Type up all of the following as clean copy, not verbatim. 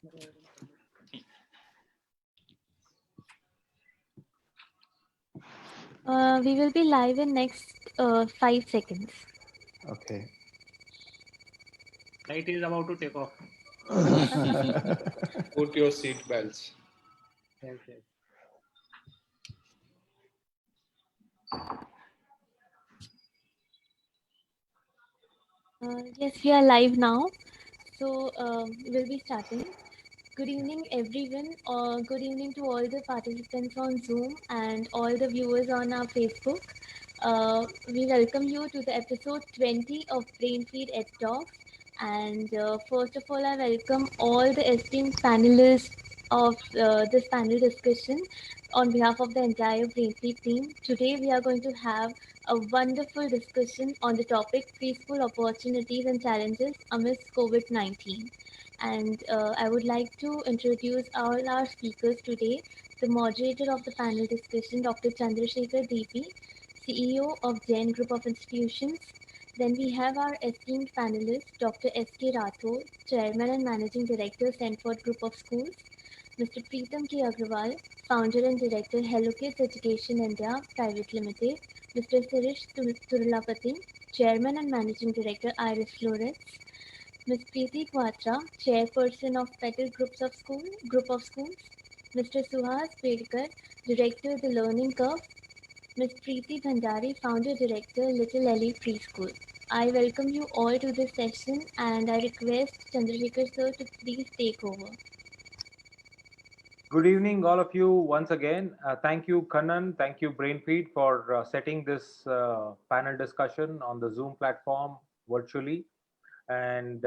We will be live in next 5 seconds. Okay. Flight is about to take off. Put your seat belts. Yes, yes. Yes, we are live now. So we'll be starting. Good evening, everyone. Good evening to all the participants on Zoom and all the viewers on our Facebook. We welcome you to the episode 20 of Brainfeed Ed Talks. And first of all, I welcome all the esteemed panelists of this panel discussion on behalf of the entire Brainfeed team. Today, we are going to have a wonderful discussion on the topic preschool opportunities and challenges amidst COVID-19. And I would like to introduce all our speakers today. The moderator of the panel discussion, Dr. Chandrasekhar DP, CEO of Jain Group of Institutions. Then we have our esteemed panelist, Dr. S.K. Rathore, Chairman and Managing Director, Stanford Group of Schools. Mr. Preetam K. Agrawal, Founder and Director, Hello Kids Education India Private Limited. Mr. Sirish Turulapati, Chairman and Managing Director, Iris Florets. Ms. Preeti Quatra, Chairperson of Petal Group of Schools. Mr. Suhas Pedkar, Director, The Learning Curve. Ms. Preeti Bhandari, Founder Director, Little Ellie Preschool. I welcome you all to this session and I request Chandrasekhar sir to please take over. Good evening, all of you, once again. Thank you, Kannan. Thank you, Brainfeed, for setting this panel discussion on the Zoom platform virtually. And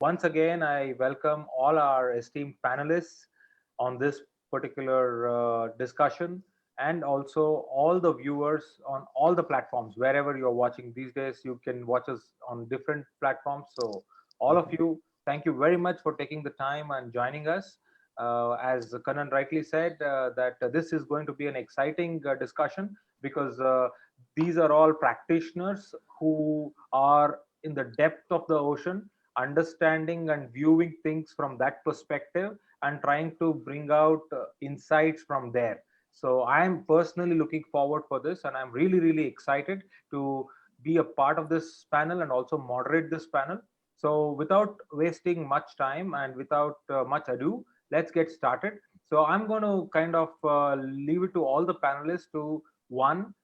once again, I welcome all our esteemed panelists on this particular discussion, and also all the viewers on all the platforms. Wherever you're watching these days, you can watch us on different platforms. So all of you, thank you very much for taking the time and joining us. As Kannan rightly said, that this is going to be an exciting discussion, because these are all practitioners who are in the depth of the ocean, understanding and viewing things from that perspective and trying to bring out insights from there. So I'm personally looking forward for this, and I'm really, really excited to be a part of this panel and also moderate this panel. So without wasting much time and without much ado, let's get started. So I'm going to kind of leave it to all the panelists to, one,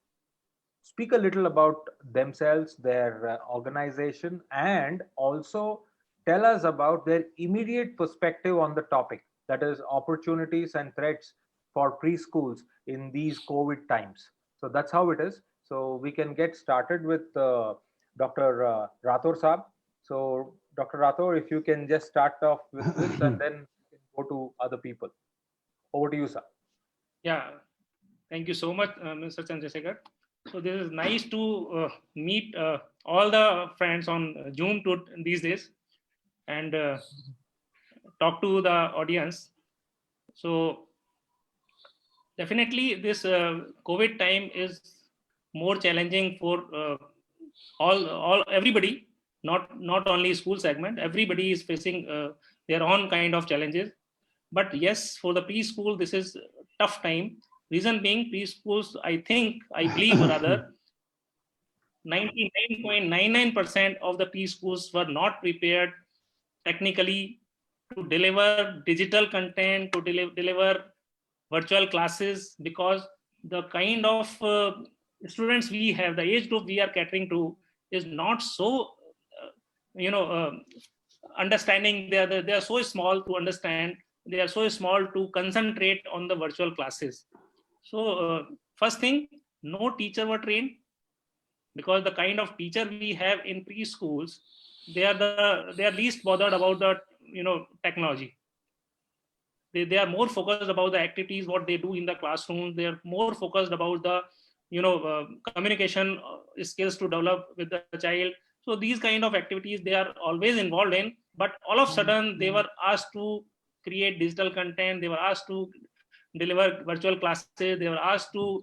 speak a little about themselves, their organization, and also tell us about their immediate perspective on the topic, that is opportunities and threats for preschools in these COVID times. So that's how it is. So we can get started with Dr. Rathore Saab. So Dr. Rathore, if you can just start off with this and then we can go to other people. Over to you, sir. Yeah, thank you so much, Mr. Chandrasekhar. So this is nice to meet all the friends on Zoom these days and talk to the audience. So definitely this COVID time is more challenging for all everybody, not only school segment. Everybody is facing their own kind of challenges. But yes, for the preschool, this is tough time. Reason being, preschools, I believe rather, 99.99% of the preschools were not prepared technically to deliver digital content, to deliver virtual classes, because the kind of students we have, the age group we are catering to is not so, you know, understanding. They are so small to understand. They are so small to concentrate on the virtual classes. So first thing, no teacher were trained, because the kind of teacher we have in preschools, they are least bothered about the technology. They are more focused about the activities what they do in the classroom. They are more focused about the communication skills to develop with the child. So these kind of activities they are always involved in, but all of a sudden they were asked to create digital content. They were asked to deliver virtual classes. They were asked to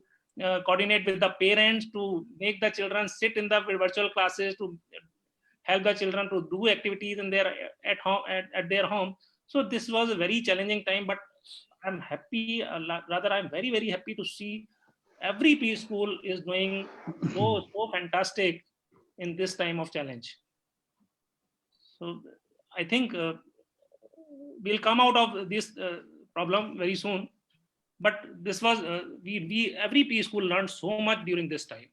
coordinate with the parents to make the children sit in the virtual classes, to help the children to do activities in their at home at their home. So this was a very challenging time, but I'm happy, rather I'm very, very happy to see every preschool is doing so fantastic in this time of challenge. So I think we'll come out of this problem very soon. But this was we every preschool learned so much during this time.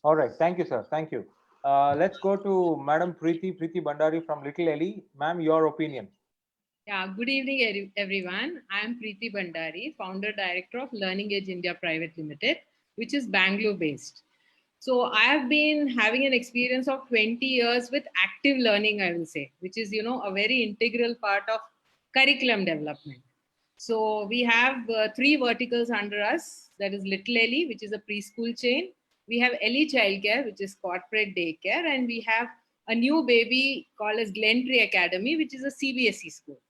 All right. Thank you, sir. Thank you. Let's go to Madam Preeti Bandari from Little Ellie. Ma'am, your opinion. Yeah, good evening, everyone. I am Preeti Bandari, founder director of Learning Edge India Private Limited, which is Bangalore based. So I have been having an experience of 20 years with active learning, I will say, which is, a very integral part of curriculum development. So we have three verticals under us. That is Little Ellie, which is a preschool chain. We have Ellie Childcare, which is corporate daycare. And we have a new baby called as Glentree Academy, which is a CBSE school.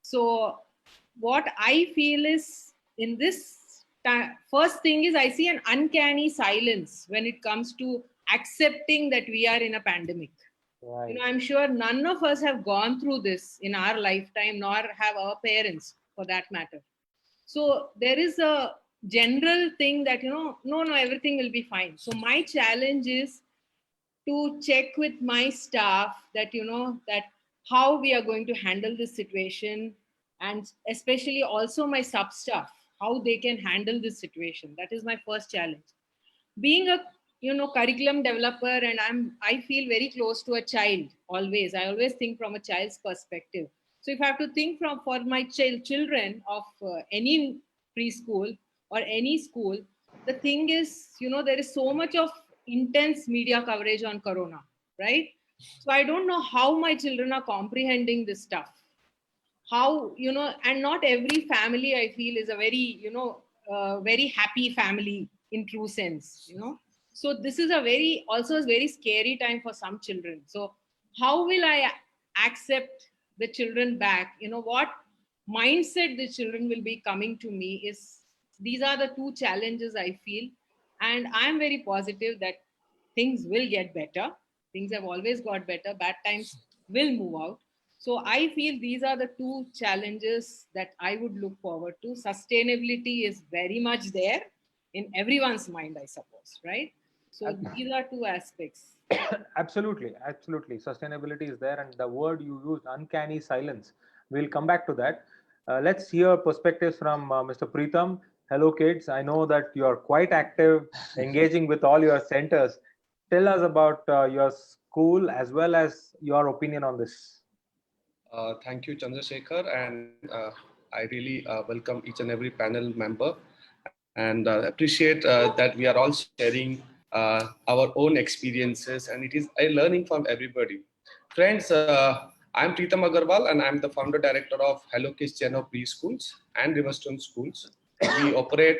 So what I feel is in this first thing is I see an uncanny silence when it comes to accepting that we are in a pandemic. Right. I'm sure none of us have gone through this in our lifetime, nor have our parents for that matter. So there is a general thing that, no, everything will be fine. So my challenge is to check with my staff that, that how we are going to handle this situation, and especially also my sub staff, how they can handle this situation. That is my first challenge. Being a curriculum developer, and I feel very close to a child always. I always think from a child's perspective. So if I have to think for my children of any preschool or any school, the thing is, there is so much of intense media coverage on corona, right? So I don't know how my children are comprehending this stuff. How, and not every family I feel is a very, very happy family in true sense, So this is also a very scary time for some children. So how will I accept the children back? What mindset the children will be coming to me is, these are the two challenges I feel. And I'm very positive that things will get better. Things have always got better. Bad times will move out. So I feel these are the two challenges that I would look forward to. Sustainability is very much there in everyone's mind, I suppose, right? So these are two aspects. Absolutely. Sustainability is there, and the word you used, uncanny silence. We'll come back to that. Let's hear perspectives from Mr. Preetham. Hello, kids. I know that you're quite active, engaging with all your centers. Tell us about your school as well as your opinion on this. Thank you, Chandrasekhar, and I really welcome each and every panel member, and appreciate that we are all sharing our own experiences, and it is a learning from everybody. Friends, I'm Preetham Agarwal, and I'm the founder director of Hello Kids chain of preschools and Riverstone schools. We operate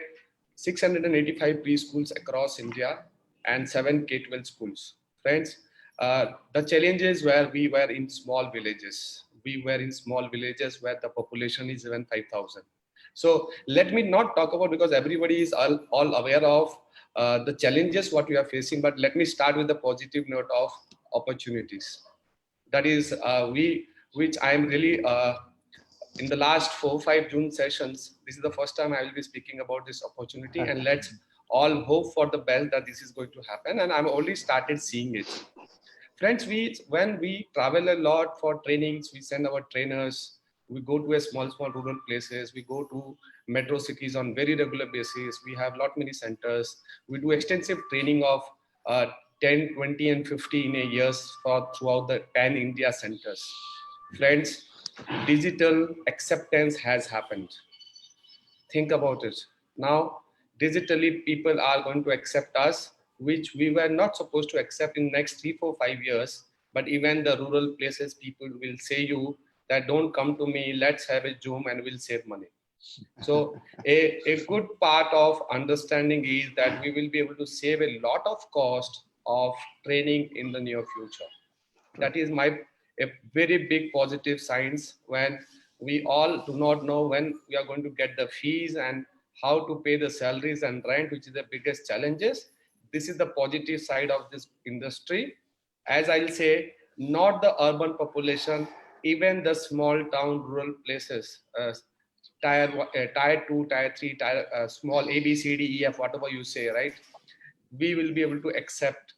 685 preschools across India and 7 K-12 schools. Friends, the challenges where we were in small villages. We were in small villages where the population is even 5,000. So let me not talk about, because everybody is all aware of the challenges what we are facing, but let me start with the positive note of opportunities. That is, which I am really, in the last 4-5 June sessions, this is the first time I will be speaking about this opportunity, and let's all hope for the best that this is going to happen, and I'm already started seeing it. Friends, when we travel a lot for trainings, we send our trainers, we go to a small rural places, we go to metro cities on very regular basis, we have lot many centers, we do extensive training of 10, 20 and 50 in a years throughout the pan-India centers. Friends, digital acceptance has happened. Think about it. Now, digitally, people are going to accept us, which we were not supposed to accept in next 3, 4, 5 years. But even the rural places, people will say you that don't come to me, let's have a Zoom and we'll save money. So a good part of understanding is that we will be able to save a lot of cost of training in the near future. That is a very big positive signs, when we all do not know when we are going to get the fees and how to pay the salaries and rent, which is the biggest challenges. This is the positive side of this industry. As I'll say, not the urban population even the small town, rural places, tier 2, tier 3, small A, B, C, D, E, F, whatever you say, right? We will be able to accept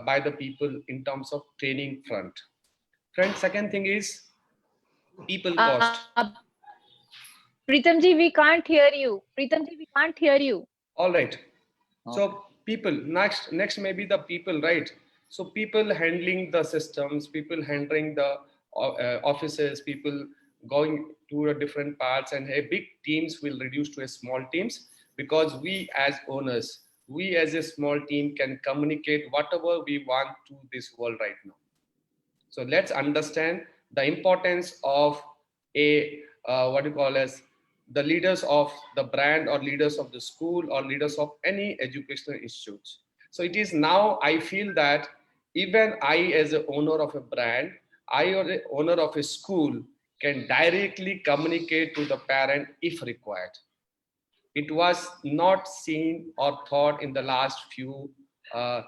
by the people in terms of training front. Friend, second thing is people cost. Pritamji, we can't hear you. Pritamji, we can't hear you. All right. So people, next maybe the people, right? So people handling the systems, people handling the offices, people going to the different parts, and big teams will reduce to a small teams, because we as owners, we as a small team can communicate whatever we want to this world right now. So let's understand the importance of a what you call as the leaders of the brand, or leaders of the school, or leaders of any educational institutes. So it is now I feel that even I as a owner of a brand, I or the owner of a school can directly communicate to the parent if required. It was not seen or thought in the last few uh,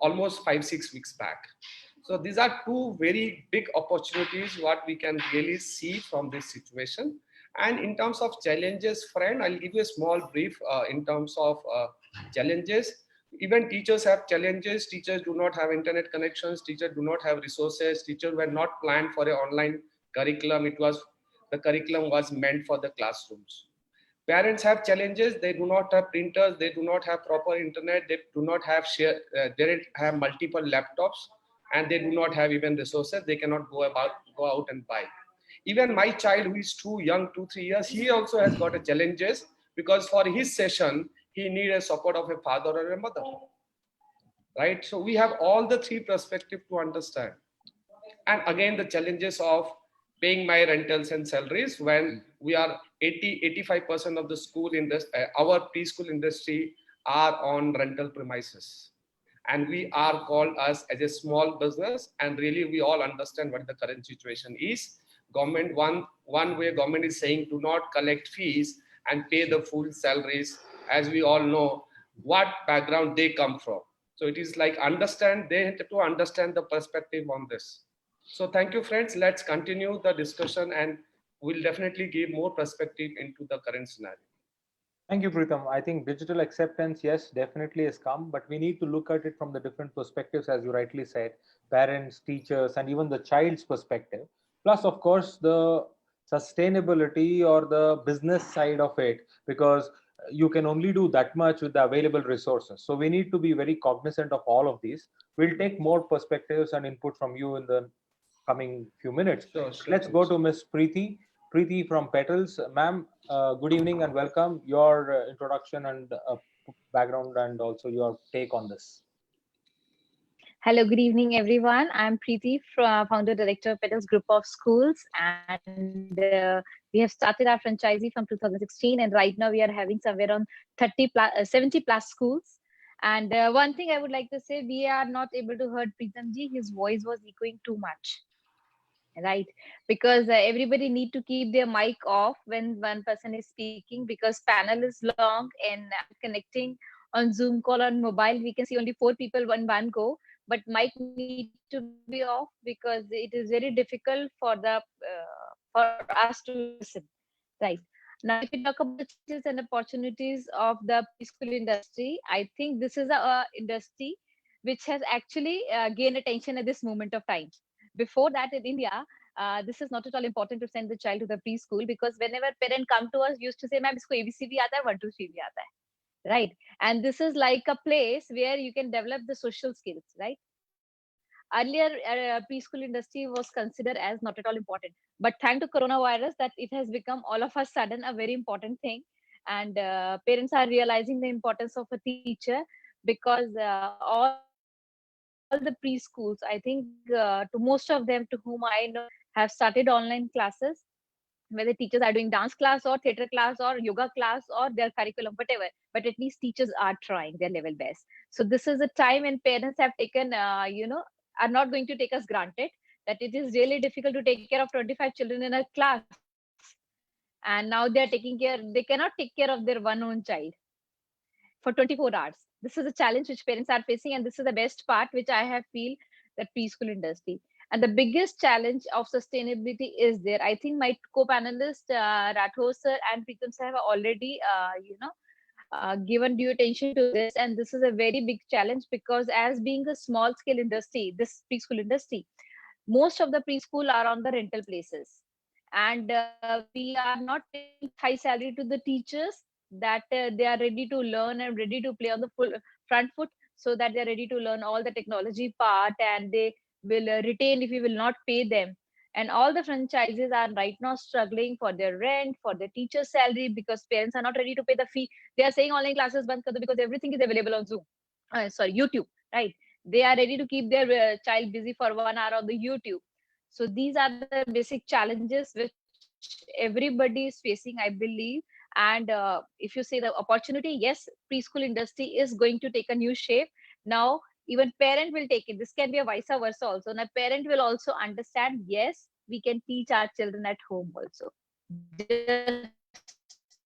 almost 5-6 weeks back. So these are two very big opportunities what we can really see from this situation. And in terms of challenges, friend, I'll give you a small brief in terms of challenges. Even teachers have challenges. Teachers do not have internet connections. Teachers do not have resources. Teachers were not planned for an online curriculum. The curriculum was meant for the classrooms. Parents have challenges. They do not have printers. They do not have proper internet. They do not have they don't have multiple laptops, and they do not have even resources. They cannot go out and buy. Even my child, who is too young, 2-3 years, he also has got a challenges, because for his session he need a support of a father or a mother, right? So we have all the three perspectives to understand. And again, the challenges of paying my rentals and salaries when we are 85% of the school in this our preschool industry are on rental premises, and we are called as a small business, and really we all understand what the current situation is. Government, one way government is saying, do not collect fees and pay the full salaries, as we all know what background they come from. So it is like they have to understand the perspective on this. So thank you, friends. Let's continue the discussion, and we'll definitely give more perspective into the current scenario. Thank you, Pritham. I think digital acceptance, yes, definitely has come, but we need to look at it from the different perspectives, as you rightly said, parents, teachers, and even the child's perspective. Plus, of course, the sustainability or the business side of it, because you can only do that much with the available resources. So we need to be very cognizant of all of these. We'll take more perspectives and input from you in the coming few minutes. Sure, Let's go to Ms. Preeti. Preeti from Petals. Ma'am, good evening and welcome. Your introduction and background, and also your take on this. Hello, good evening, everyone. I'm Preeti, founder director of Petals Group of Schools, and we have started our franchisee from 2016, and right now we are having somewhere on 70 plus schools. And one thing I would like to say, we are not able to hear Pritamji. His voice was echoing too much, right? Because everybody need to keep their mic off when one person is speaking, because panel is long and connecting on Zoom call on mobile, we can see only 4 people in one go, but mic need to be off because it is very difficult for us to listen, right? Now, if we talk about the challenges and opportunities of the preschool industry, I think this is a industry which has actually gained attention at this moment of time. Before that, in India, this is not at all important to send the child to the preschool, because whenever parent come to us, used to say, "Ma'am, isko ABC bhi aata hai, 1 2 3 bhi aata hai," right? And this is like a place where you can develop the social skills, right? Earlier, preschool industry was considered as not at all important, but thanks to coronavirus, that it has become all of a sudden a very important thing, and parents are realizing the importance of a teacher, because all the preschools, I think, to most of them, to whom I know, have started online classes, whether teachers are doing dance class or theater class or yoga class or their curriculum, whatever, but at least teachers are trying their level best. So this is a time when parents have taken, are not going to take us granted, that it is really difficult to take care of 25 children in a class. And now they are taking care, they cannot take care of their one own child for 24 hours. This is a challenge which parents are facing, and this is the best part which I have feel that preschool industry. And the biggest challenge of sustainability is there. I think my co-panelists, Rathore sir and Pritam sir, have already, given due attention to this. And this is a very big challenge because as being a small scale industry, this preschool industry, most of the preschool are on the rental places. And we are not paying high salary to the teachers that they are ready to learn and ready to play on the full front foot, so that they're ready to learn all the technology part, and they will retain if we will not pay them. And all the franchises are right now struggling for their rent, for their teacher salary, because parents are not ready to pay the fee. They are saying online classes band kar do because everything is available on Zoom, sorry, YouTube, right? They are ready to keep their child busy for 1 hour on the YouTube. So these are the basic challenges which everybody is facing, I believe. And if you say the opportunity, yes, preschool industry is going to take a new shape now. Even parent will take it. This can be a vice versa also. Now parent will also understand, yes, we can teach our children at home also, just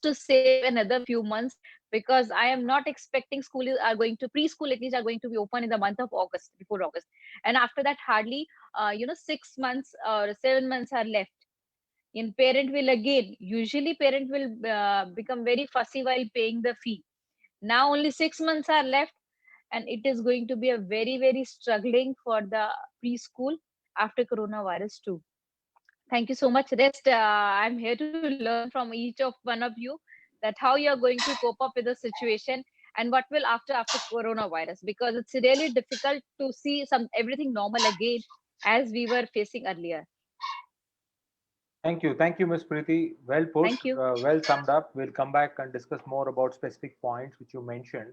to save another few months, because I am not expecting are going to preschool at least are going to be open in the month of August, before August. And after that, hardly 6 months or 7 months are left. In parent will again, usually parent will become very fussy while paying the fee. Now only 6 months are left, and it is going to be a very, very struggling for the preschool after coronavirus too. Thank you so much. Rest, I'm here to learn from each of one of you that how you are going to cope up with the situation, and what will after coronavirus, because it's really difficult to see some everything normal again as we were facing earlier. Thank you, Ms. Preeti. Well put, Thank you. well summed up. We'll come back and discuss more about specific points which you mentioned.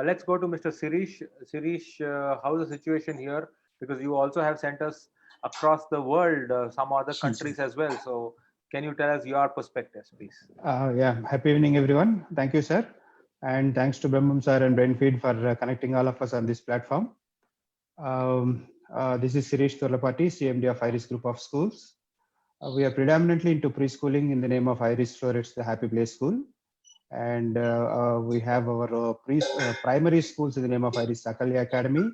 Let's go to Mr. Sirish. Sirish, how's the situation here? Because you also have sent us across the world, some other countries as well. So, can you tell us your perspectives, please? Yeah, happy evening, everyone. Thank you, sir. And thanks to Brahmam sir and Brainfeed for connecting all of us on this platform. This is Sirish Torlapati, CMD of Iris Group of Schools. We are predominantly into preschooling in the name of Iris Florets, the Happy Play School. And we have our primary schools in the name of Iris Sakalya Academy.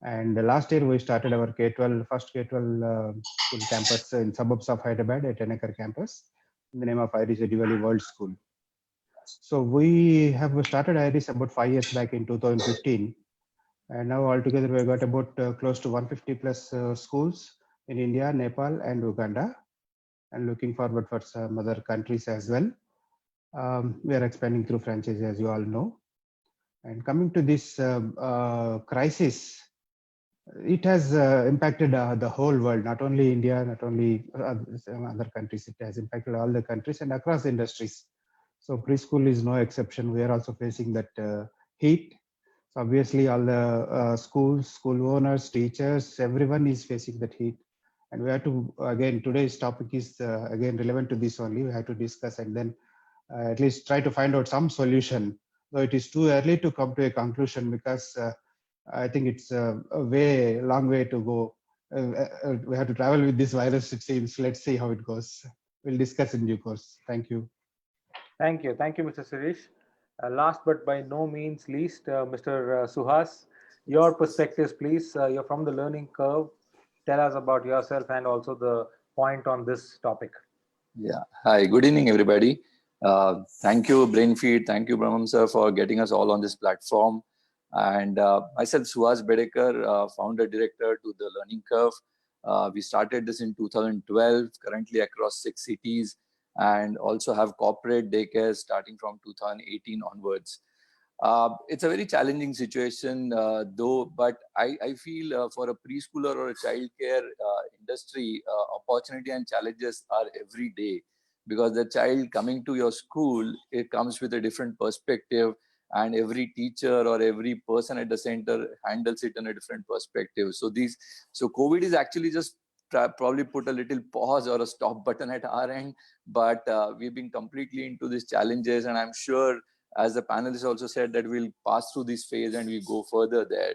And last year we started our K-12, first K-12 school campus in suburbs of Hyderabad at Tenekar campus in the name of Iris Edivali World School. So we have started Iris about 5 years back in 2015. And now altogether we got about close to 150 plus schools in India, Nepal, and Uganda, and looking forward for some other countries as well. We are expanding through franchise, as you all know. And coming to this crisis, it has impacted the whole world, not only India, not only other countries. It has impacted all the countries and across industries. So preschool is no exception. We are also facing that heat. So obviously all the schools, school owners, teachers, everyone is facing that heat. And we have to, again, today's topic is again relevant to this only. We have to discuss and then at least try to find out some solution. Though it is too early to come to a conclusion, because I think it's a long way to go. We have to travel with this virus, it seems. Let's see how it goes. We'll discuss in due course. Thank you. Thank you, Mr. Sirish. Last but by no means least, Mr. Suhas, your perspectives, please. You're from the learning curve. Tell us about yourself and also the point on this topic. Yeah. Hi. Good evening, everybody. Thank you, Brainfeed. Thank you, Brahmam sir, for getting us all on this platform. And myself, Suhas Bedekar, founder director to the Learning Curve. We started this in 2012, currently across 6 cities, and also have corporate daycare starting from 2018 onwards. It's a very challenging situation, though, but I feel for a preschooler or a childcare industry, opportunity and challenges are every day, because the child coming to your school, it comes with a different perspective, and every teacher or every person at the center handles it in a different perspective. So COVID is actually just probably put a little pause or a stop button at our end, but we've been completely into these challenges, and I'm sure, as the panelists also said, that we'll pass through this phase and we go further there.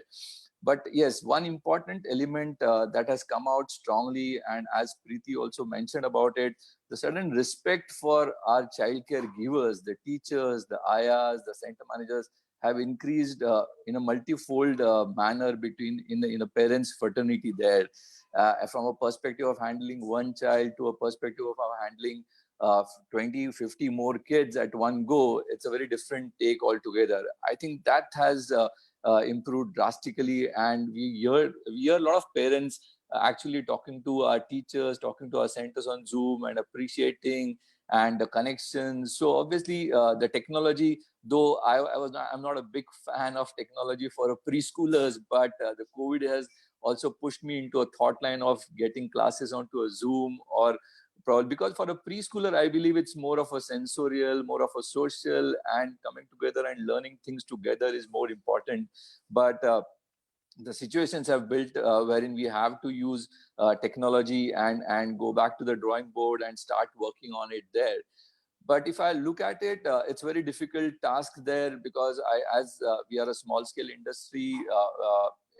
But yes, one important element that has come out strongly, and as Preeti also mentioned about it, the sudden respect for our childcare givers, the teachers, the ayahs, the center managers, have increased in a multifold manner in the parents' fraternity there. from a perspective of handling one child to a perspective of handling 20, 50 more kids at one go, it's a very different take altogether. I think that has improved drastically, and we hear a lot of parents actually talking to our teachers, talking to our centers on Zoom, and appreciating and the connections. So obviously the technology, though I'm not a big fan of technology for preschoolers, but the COVID has also pushed me into a thought line of getting classes onto a Zoom, or probably because for a preschooler, I believe it's more of a sensorial, more of a social, and coming together and learning things together is more important. But the situations have built wherein we have to use technology and go back to the drawing board and start working on it there. But if I look at it, it's a very difficult task there, because as we are a small scale industry,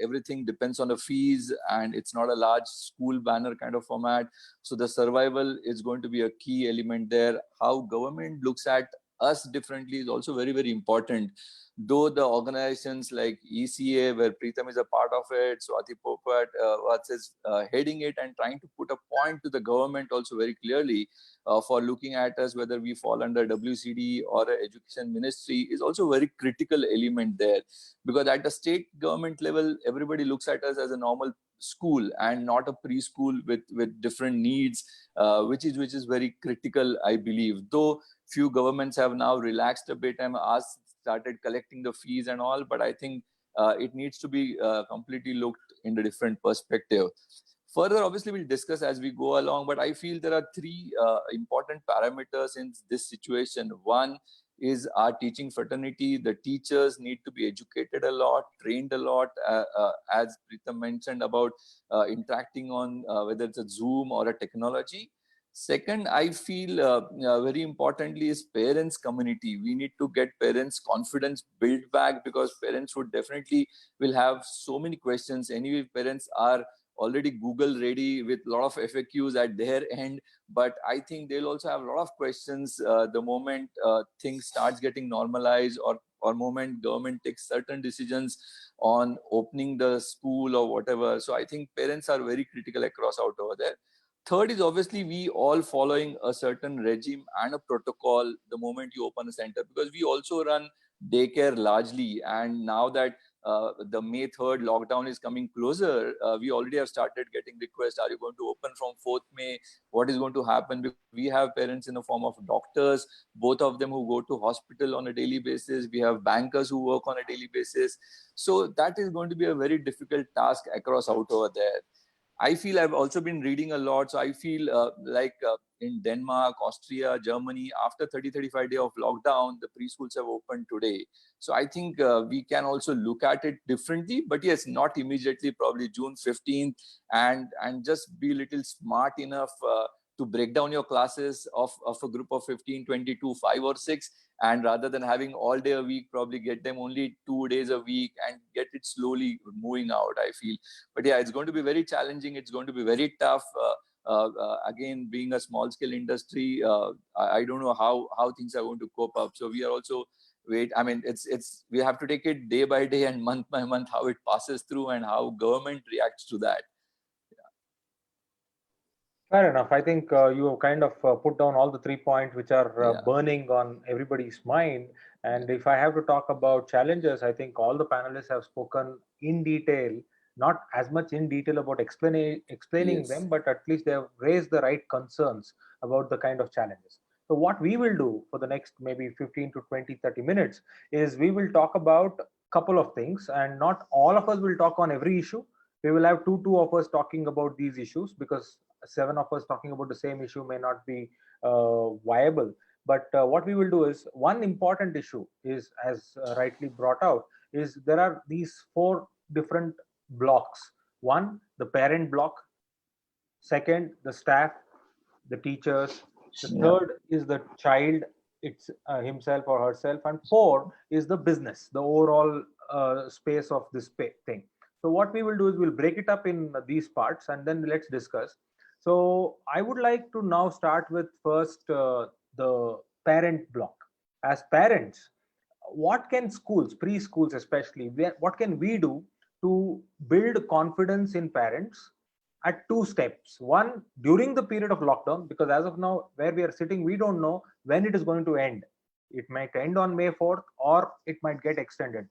everything depends on the fees, and it's not a large school banner kind of format. So the survival is going to be a key element there. How government looks at us differently is also very, very important. Though the organizations like ECA, where Preetham is a part of it, Swati Popat is heading it and trying to put a point to the government also very clearly for looking at us, whether we fall under WCD or education ministry, is also a very critical element there. Because at the state government level, everybody looks at us as a normal school and not a preschool with different needs, which is very critical, I believe. Though few governments have now relaxed a bit and started collecting the fees and all, but I think it needs to be completely looked in a different perspective. Further, obviously, we'll discuss as we go along, but I feel there are three important parameters in this situation. One is our teaching fraternity. The teachers need to be educated a lot, trained a lot, as Preetham mentioned about interacting on whether it's a Zoom or a technology. Second, I feel very importantly is parents community. We need to get parents confidence built back, because parents would definitely will have so many questions. Anyway, parents are already Google ready with a lot of FAQs at their end, but I think they'll also have a lot of questions the moment things starts getting normalized, or moment government takes certain decisions on opening the school or whatever. So I think parents are very critical across out over there. Third is obviously we all following a certain regime and a protocol the moment you open a center, because we also run daycare largely. And now that the May 3rd lockdown is coming closer, we already have started getting requests. Are you going to open from 4th May? What is going to happen? Because we have parents in the form of doctors, both of them who go to hospital on a daily basis. We have bankers who work on a daily basis. So that is going to be a very difficult task across out over there. I feel I've also been reading a lot. So I feel like in Denmark, Austria, Germany, after 30-35 days of lockdown, the preschools have opened today. So I think we can also look at it differently, but yes, not immediately, probably June 15th, and just be a little smart enough to break down your classes of a group of 15, 22, 5 or 6. And rather than having all day a week, probably get them only 2 days a week and get it slowly moving out, I feel. But yeah, it's going to be very challenging. It's going to be very tough. Again, being a small scale industry, I don't know how things are going to cope up. So we are also I mean, we have to take it day by day and month by month, how it passes through and how government reacts to that. Fair enough. I think you have kind of put down all the 3 points which are burning on everybody's mind. And if I have to talk about challenges, I think all the panelists have spoken in detail, not as much in detail about explaining Yes. them, but at least they have raised the right concerns about the kind of challenges. So what we will do for the next maybe 15 to 20, 30 minutes is we will talk about a couple of things, and not all of us will talk on every issue. We will have two of us talking about these issues, because 7 of us talking about the same issue may not be viable. But what we will do is, one important issue is, as rightly brought out, is there are these 4 different blocks. One, the parent block. Second, the staff, the teachers. The third is the child, it's himself or herself. And 4 is the business, the overall space of this thing. So what we will do is we'll break it up in these parts, and then let's discuss. So I would like to now start with first the parent block. As parents, what can schools, preschools especially, what can we do to build confidence in parents at two steps. One, during the period of lockdown, because as of now, where we are sitting, we don't know when it is going to end. It might end on May 4th, or it might get extended.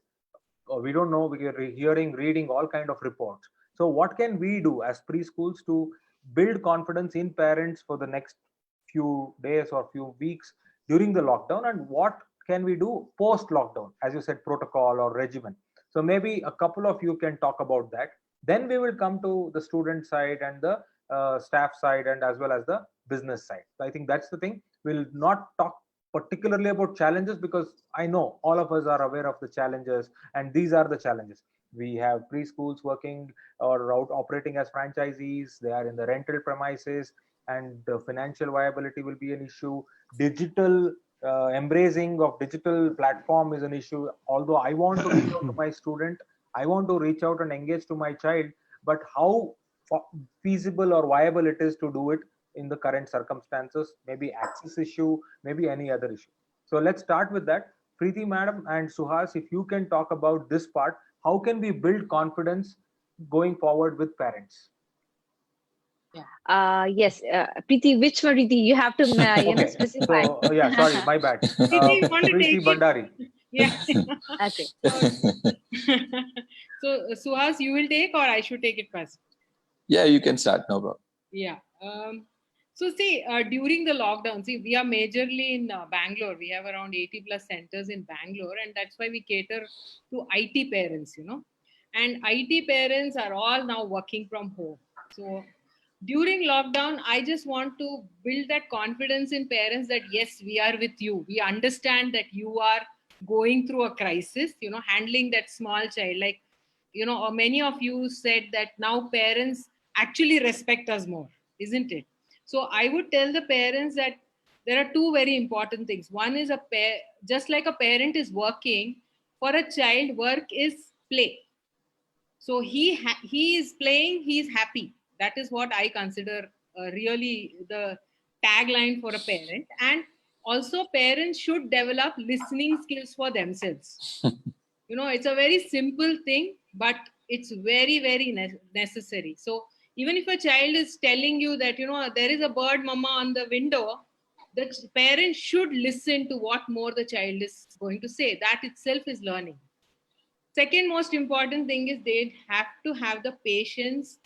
We don't know. We are hearing, reading all kind of reports. So what can we do as preschools to build confidence in parents for the next few days or few weeks during the lockdown, and what can we do post lockdown, as you said, protocol or regimen? So maybe a couple of you can talk about that. Then we will come to the student side and the staff side, and as well as the business side. So I think that's the thing. We'll not talk particularly about challenges, because I know all of us are aware of the challenges, and these are the challenges. We have preschools working or out operating as franchisees. They are in the rental premises, and the financial viability will be an issue. Digital embracing of digital platform is an issue. Although I want to reach out to my student, I want to reach out and engage to my child, but how feasible or viable it is to do it in the current circumstances, maybe access issue, maybe any other issue. So let's start with that. Preeti madam and Suhas, if you can talk about this part, how can we build confidence going forward with parents? Yes, Preeti, which one, Preeti? You have to, Okay. specify. So, yeah, sorry, my bad. Preeti, you want to Preeti take it? Bandari. Yeah. Okay. So, Suhas, you will take, or I should take it first? Yeah, you can start. No problem. Yeah. So see, during the lockdown, see, we are majorly in Bangalore. We have around 80 plus centers in Bangalore, and that's why we cater to IT parents, and IT parents are all now working from home. So during lockdown, I just want to build that confidence in parents that yes, we are with you. We understand that you are going through a crisis, handling that small child. Like, or many of you said that now parents actually respect us more, isn't it? So I would tell the parents that there are two very important things. One is just like a parent is working, for a child, work is play. So he is playing, he is happy. That is what I consider really the tagline for a parent. And also, parents should develop listening skills for themselves. It's a very simple thing, but it's very, very necessary. So even if a child is telling you that, there is a bird mama on the window, the parent should listen to what more the child is going to say. That itself is learning. Second most important thing is they have to have the patience,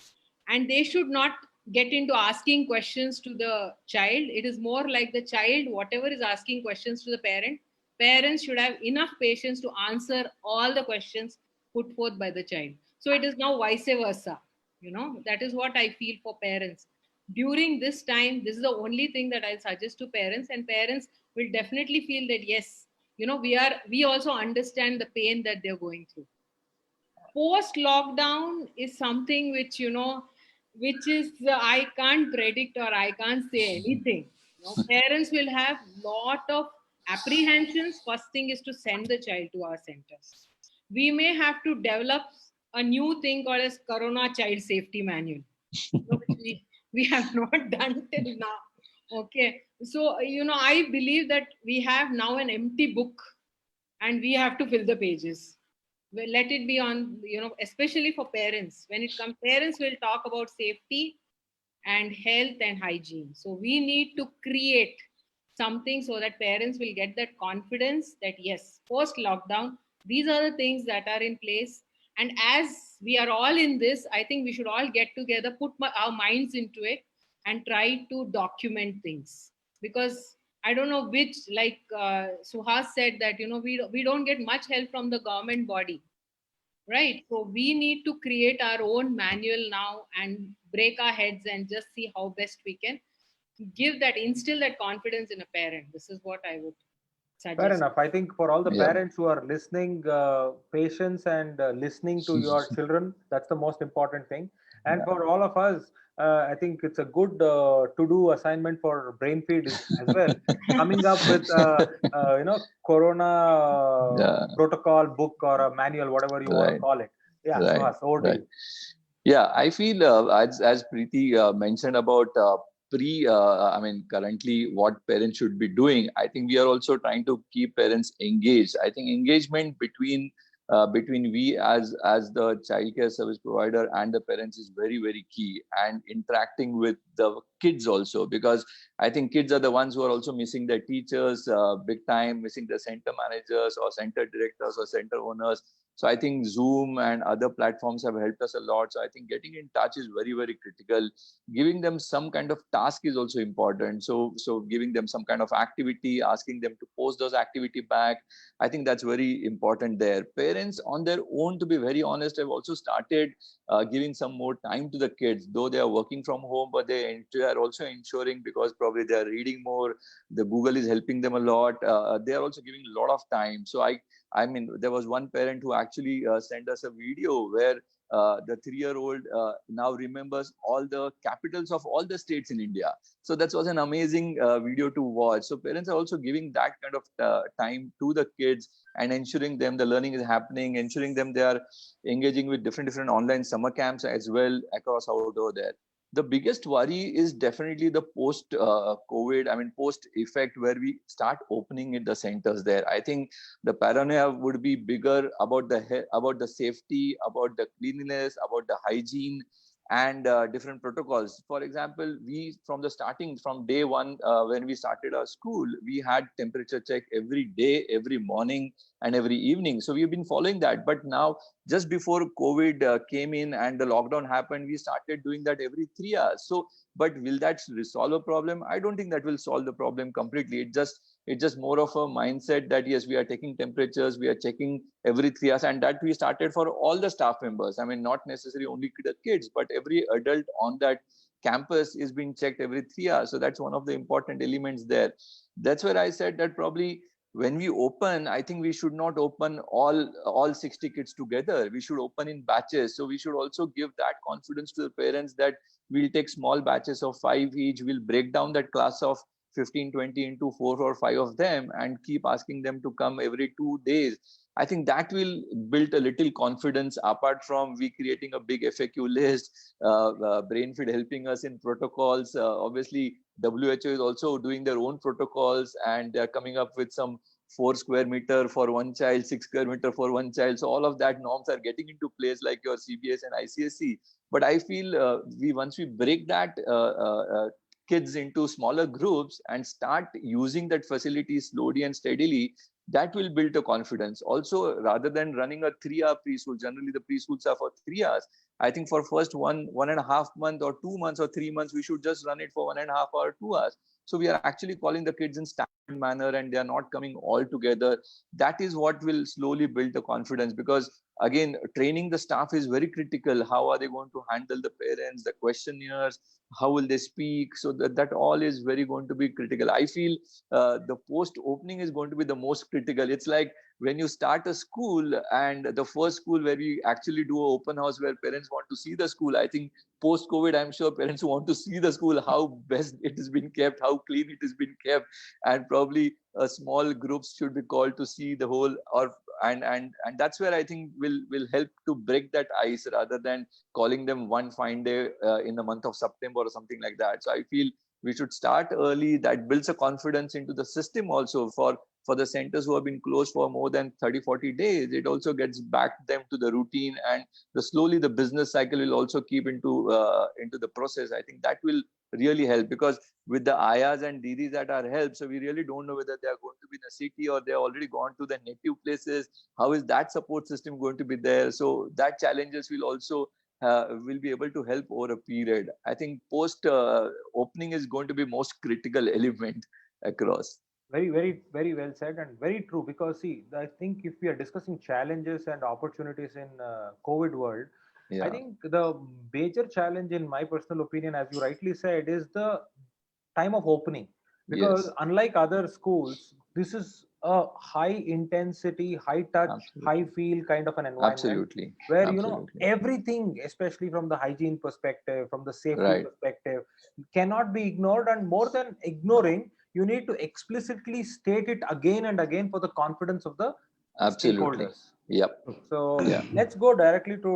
and they should not get into asking questions to the child. It is more like the child, whatever is asking questions to the parents should have enough patience to answer all the questions put forth by the child. So it is now vice versa. That is what I feel for parents. During this time, this is the only thing that I suggest to parents, and parents will definitely feel that yes, we also understand the pain that they're going through. Post lockdown is something which is I can't predict, or I can't say anything. Parents will have lot of apprehensions. First thing is to send the child to our centers. We may have to develop a new thing called as Corona Child Safety Manual, which we have not done till now. Okay, so I believe that we have now an empty book, and we have to fill the pages. Let it be on, especially for parents. When it comes, parents will talk about safety and health and hygiene. So we need to create something so that parents will get that confidence that yes, post lockdown, these are the things that are in place. And as we are all in this, I think we should all get together, put our minds into it, and try to document things. Because I don't know which, like Suhas said that, we don't get much help from the government body, right? So we need to create our own manual now and break our heads and just see how best we can instill that confidence in a parent. This is what I would suggest. Fair enough. I think for all the parents who are listening, patience and listening to your children, that's the most important thing. And for all of us, I think it's a good to-do assignment for Brainfeed as well. Coming up with Corona protocol book or a manual, whatever you want to call it. Yeah, Suhas, over to you. Yeah, I feel as Preeti mentioned about currently what parents should be doing. I think we are also trying to keep parents engaged. I think engagement between between we as the childcare service provider and the parents is very, very key, and interacting with the kids also, because I think kids are the ones who are also missing their teachers big time, missing the center managers or center directors or center owners. So I think Zoom and other platforms have helped us a lot. So I think getting in touch is very, very critical. Giving them some kind of task is also important. So giving them some kind of activity, asking them to post those activity back, I think that's very important there. Parents on their own, to be very honest, have also started giving some more time to the kids, though they are working from home, but they are also ensuring, because probably they are reading more, the Google is helping them a lot. They are also giving a lot of time. So I mean, there was one parent who actually sent us a video where the 3-year-old now remembers all the capitals of all the states in India. So that was an amazing video to watch. So parents are also giving that kind of time to the kids and ensuring them the learning is happening, ensuring them they are engaging with different online summer camps as well across out over there. The biggest worry is definitely the post COVID, I mean, post effect, where we start opening in the centers there. I think the paranoia would be bigger about the safety, about the cleanliness, about the hygiene, and different protocols. For example, we from day one, when we started our school, we had temperature check every day, every morning and every evening. So we've been following that. But now, just before COVID came in and the lockdown happened, we started doing that every 3 hours. So, but will that resolve a problem? I don't think that will solve the problem completely. It's just more of a mindset that yes, we are taking temperatures, we are checking every 3 hours, and that we started for all the staff members. I mean, not necessarily only the kids, but every adult on that campus is being checked every 3 hours. So that's one of the important elements there. That's where I said that probably when we open, I think we should not open all 60 kids together. We should open in batches. So we should also give that confidence to the parents that we'll take small batches of 5 each. We'll break down that class of 15, 20 into 4 or 5 of them and keep asking them to come every 2 days. I think that will build a little confidence, apart from we creating a big FAQ list, Brainfeed helping us in protocols. Obviously, WHO is also doing their own protocols, and they're coming up with some 4 square meter for one child, 6 square meter for one child. So all of that norms are getting into place, like your CBS and ICSE. But I feel once we break that kids into smaller groups and start using that facility slowly and steadily, that will build a confidence. Also, rather than running a 3-hour preschool, generally the preschools are for 3 hours. I think for first 1.5 months or 2 months or 3 months, we should just run it for 1.5 or 2 hours. So we are actually calling the kids in standard manner, and they are not coming all together. That is what will slowly build the confidence, because again, training the staff is very critical. How are they going to handle the parents, the questionnaires? How will they speak? So that all is very going to be critical. I feel the post opening is going to be the most critical. It's like when you start a school, and the first school where we actually do an open house where parents want to see the school. I think post COVID, I'm sure parents want to see the school, how best it has been kept, how clean it has been kept, and probably small groups should be called to see the whole. And that's where I think will help to break that ice, rather than calling them one fine day in the month of September or something like that. So I feel we should start early. That builds a confidence into the system also for the centers who have been closed for more than 30-40 days. It also gets back them to the routine, and slowly the business cycle will also keep into the process. I think that will really help, because with the ayahs and didis at our help, so we really don't know whether they are going to be in a city or they are already gone to their native places. How is that support system going to be there? So that challenges will also will be able to help over a period. I think post opening is going to be most critical element across. Very, very, very well said, and very true. Because see, I think if we are discussing challenges and opportunities in COVID world, Yeah. I think the major challenge, in my personal opinion, as you rightly said, is the time of opening. Because Yes. unlike other schools, this is a high intensity, high touch, Absolutely. high feel kind of an environment, Absolutely. where Absolutely. everything, especially from the hygiene perspective, from the safety Right. perspective, cannot be ignored. And more than ignoring, you need to explicitly state it again and again for the confidence of the Absolutely. stakeholders. Yep. So Yeah. let's go directly to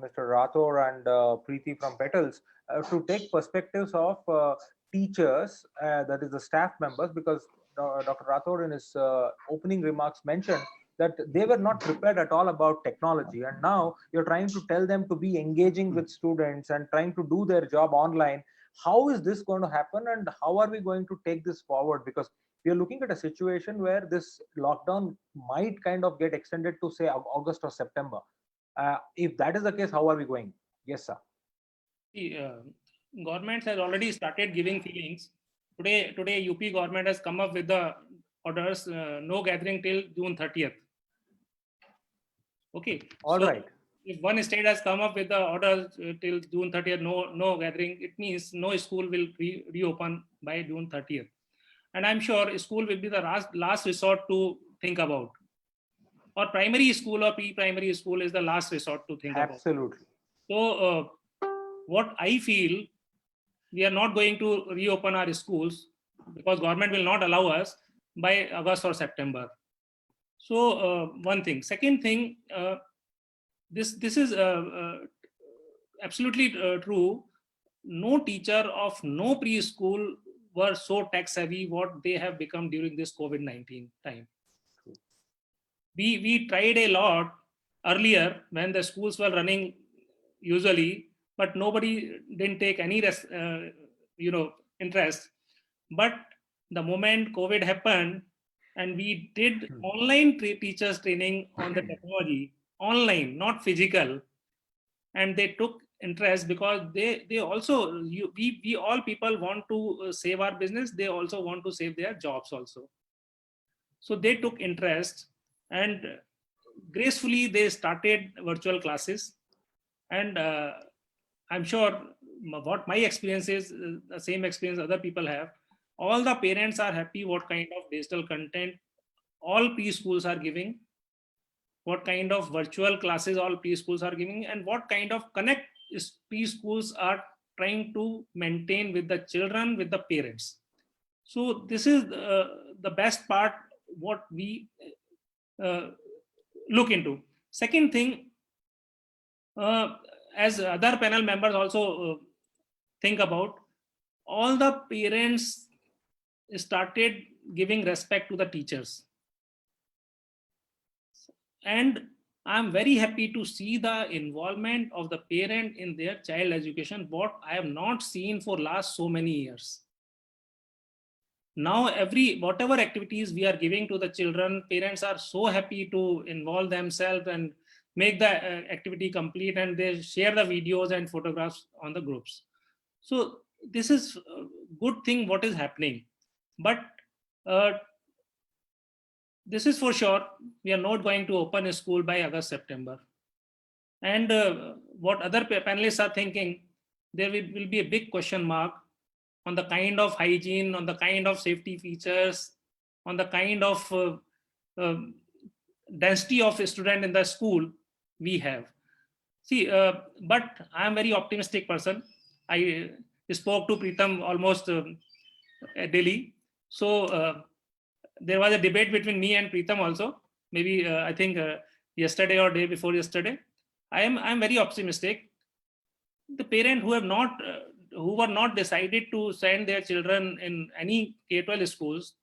Mr. Rathore and Preeti from Petals to take perspectives of teachers, that is the staff members, because Dr. Rathore in his opening remarks mentioned that they were not prepared at all about technology, and now you're trying to tell them to be engaging with students and trying to do their job online. How is this going to happen, and how are we going to take this forward? Because we are looking at a situation where this lockdown might kind of get extended to say August or September. If that is the case, how are we going? Yes, sir. The government has already started giving feelings. Today UP government has come up with the orders, no gathering till June 30th. Okay. All so right. If one state has come up with the order till June 30th, no gathering, it means no school will reopen by June 30th. And I'm sure school will be the last resort to think about. Or primary school or pre-primary school is the last resort to think about. Absolutely. So what I feel, we are not going to reopen our schools because government will not allow us by August or September. So one thing. Second thing, this is absolutely true. No teacher of no preschool were so tech savvy what they have become during this COVID-19 time. We tried a lot earlier when the schools were running usually, but nobody didn't take any interest. But the moment COVID happened and we did online teachers training on the technology, online, not physical, and they took interest because they also, we all people want to save our business. They also want to save their jobs also. So they took interest and gracefully they started virtual classes. And I'm sure what my experience is the same experience other people have. All the parents are happy what kind of digital content all preschools are giving, what kind of virtual classes all preschools are giving, and what kind of connect preschools are trying to maintain with the children, with the parents. So this is the best part what we look into. Second thing, as other panel members also think about, all the parents started giving respect to the teachers. And I'm very happy to see the involvement of the parent in their child education, what I have not seen for last so many years. Now, whatever activities we are giving to the children, parents are so happy to involve themselves and make the activity complete, and they share the videos and photographs on the groups. So this is a good thing what is happening. But this is for sure, we are not going to open a school by August, September. And what other panelists are thinking, there will be a big question mark on the kind of hygiene, on the kind of safety features, on the kind of density of a student in the school we have. See, but I am very optimistic person. I spoke to Preetham almost daily. So there was a debate between me and Preetham also, maybe I think yesterday or day before yesterday. I am very optimistic. The parent who were not decided to send their children in any K-12 schools,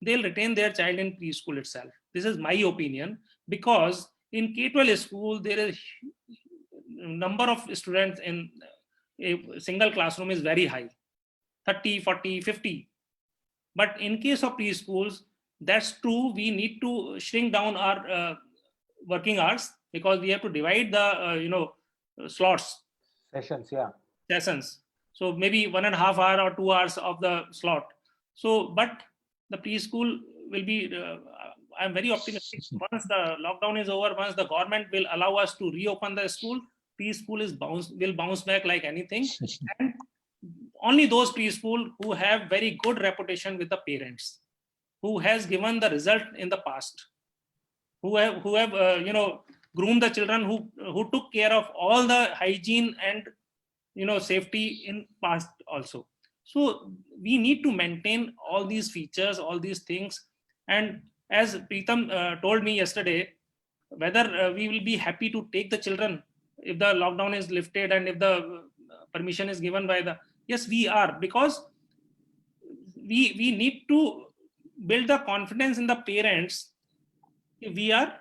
they'll retain their child in preschool itself. This is my opinion, because in K-12 school, there is number of students in a single classroom is very high, 30, 40, 50. But in case of preschools, that's true. We need to shrink down our working hours because we have to divide the slots. Sessions, yeah. Sessions. So maybe 1.5 hour or 2 hours of the slot. So, but the preschool will be, I'm very optimistic. Once the lockdown is over, once the government will allow us to reopen the school, preschool will bounce back like anything. And only those preschool who have very good reputation with the parents, who has given the result in the past, who have groomed the children, who took care of all the hygiene and safety in past also. So we need to maintain all these features, all these things. And as Preetham told me yesterday, whether we will be happy to take the children if the lockdown is lifted and if the permission is given by the, yes, we are, because we need to build the confidence in the parents we are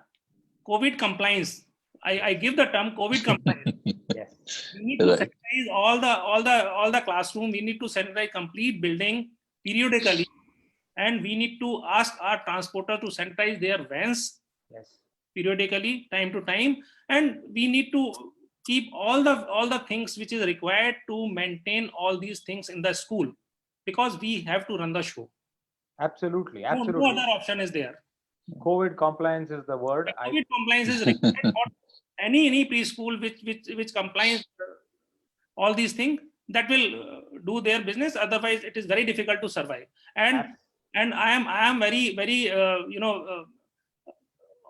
COVID compliance. I give the term COVID compliance. Yes. We need to Right. sanitize all the classroom. We need to sanitize complete building periodically, and we need to ask our transporter to sanitize their vans Yes. periodically, time to time, and we need to keep all the things which is required to maintain all these things in the school, because we have to run the show. Absolutely. No Absolutely. other option is there. COVID compliance is the word. COVID compliance is required for any preschool which complies all these things, that will do their business. Otherwise, it is very difficult to survive. And I am very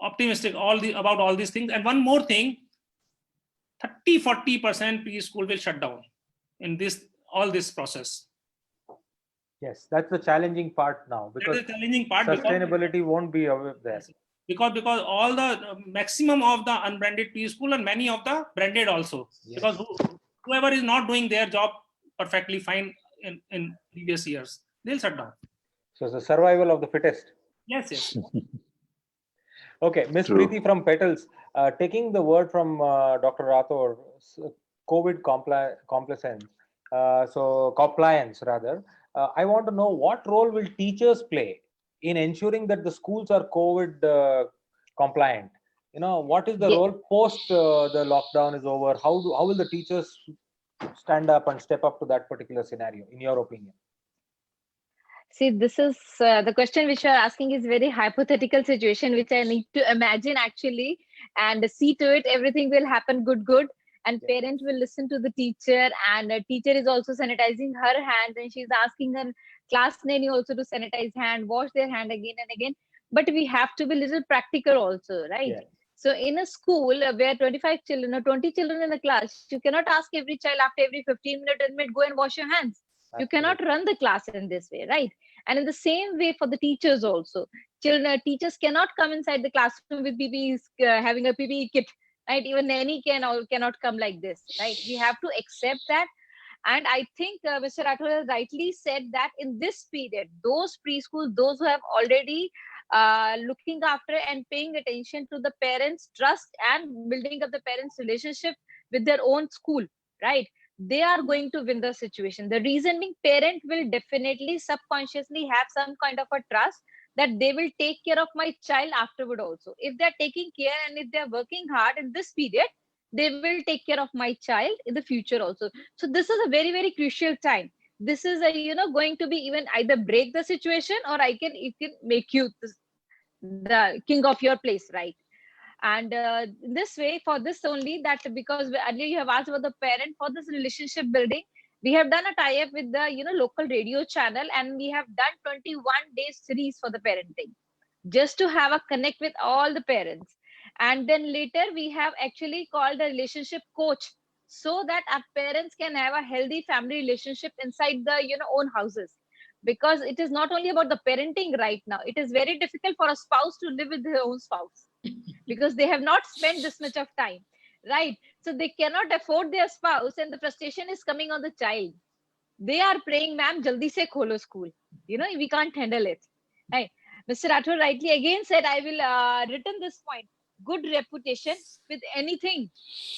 optimistic about all these things. And one more thing, 30-40% preschool will shut down in all this process. Yes, that's the challenging part now, because That is the challenging part, sustainability won't be there. Because all the maximum of the unbranded preschool and many of the branded also. Yes. Because whoever is not doing their job perfectly fine in previous years, they'll shut down. So it's the survival of the fittest. Yes. Okay, Miss True. Preeti from Petals, taking the word from Dr. Rathore, COVID compliance rather. I want to know, what role will teachers play in ensuring that the schools are COVID compliant? What is the role post the lockdown is over? How will the teachers stand up and step up to that particular scenario, in your opinion? See, this is the question which you are asking is very hypothetical situation, which I need to imagine actually, and see to it everything will happen good, and parent will listen to the teacher, and a teacher is also sanitizing her hands, and she's asking her class nanny also to sanitize hand, wash their hand again and again. But we have to be little practical also, right? Yeah. So in a school where 25 children or 20 children in a class, you cannot ask every child after every 15 minutes, go and wash your hands. You cannot run the class in this way, right? And in the same way for the teachers also, teachers cannot come inside the classroom with PPEs, having a PPE kit, right? Even nanny cannot come like this, right? We have to accept that. And I think Mr. Rathore has rightly said that in this period, those preschools, those who have already looking after and paying attention to the parents' trust and building up the parents' relationship with their own school, right? They are going to win the situation. The reason being, parent will definitely subconsciously have some kind of a trust that they will take care of my child afterward also. If they're taking care and if they're working hard in this period, they will take care of my child in the future also. So this is a very, very crucial time. This is going to be even either break the situation, or it can make you the king of your place, right? And in this way, for this only, that because earlier you have asked about the parent, for this relationship building, we have done a tie-up with the local radio channel, and we have done 21 days series for the parenting, just to have a connect with all the parents. And then later we have actually called a relationship coach, so that our parents can have a healthy family relationship inside the own houses. Because it is not only about the parenting right now, it is very difficult for a spouse to live with their own spouse, because they have not spent this much of time, right? So they cannot afford their spouse, and the frustration is coming on the child. They are praying, ma'am, jaldi se kholo school. We can't handle it, right? Mr. Rathore rightly again said, I will written this point. Good reputation with anything,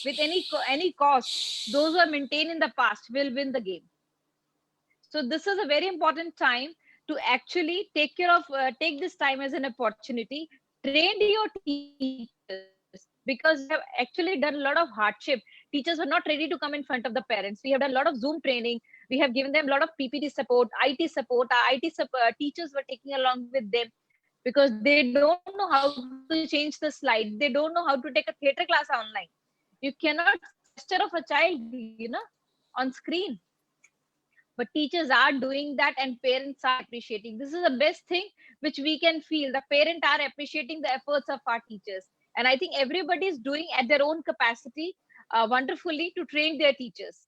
with any cost, those who are maintained in the past will win the game. So this is a very important time to actually take this time as an opportunity. Train your teachers, because we have actually done a lot of hardship. Teachers were not ready to come in front of the parents. We have done a lot of Zoom training. We have given them a lot of PPT support, IT support. Our IT teachers were taking along with them, because they don't know how to change the slide. They don't know how to take a theater class online. You cannot gesture of a child, on screen. But teachers are doing that, and parents are appreciating. This is the best thing which we can feel. The parents are appreciating the efforts of our teachers. And I think everybody is doing at their own capacity wonderfully to train their teachers.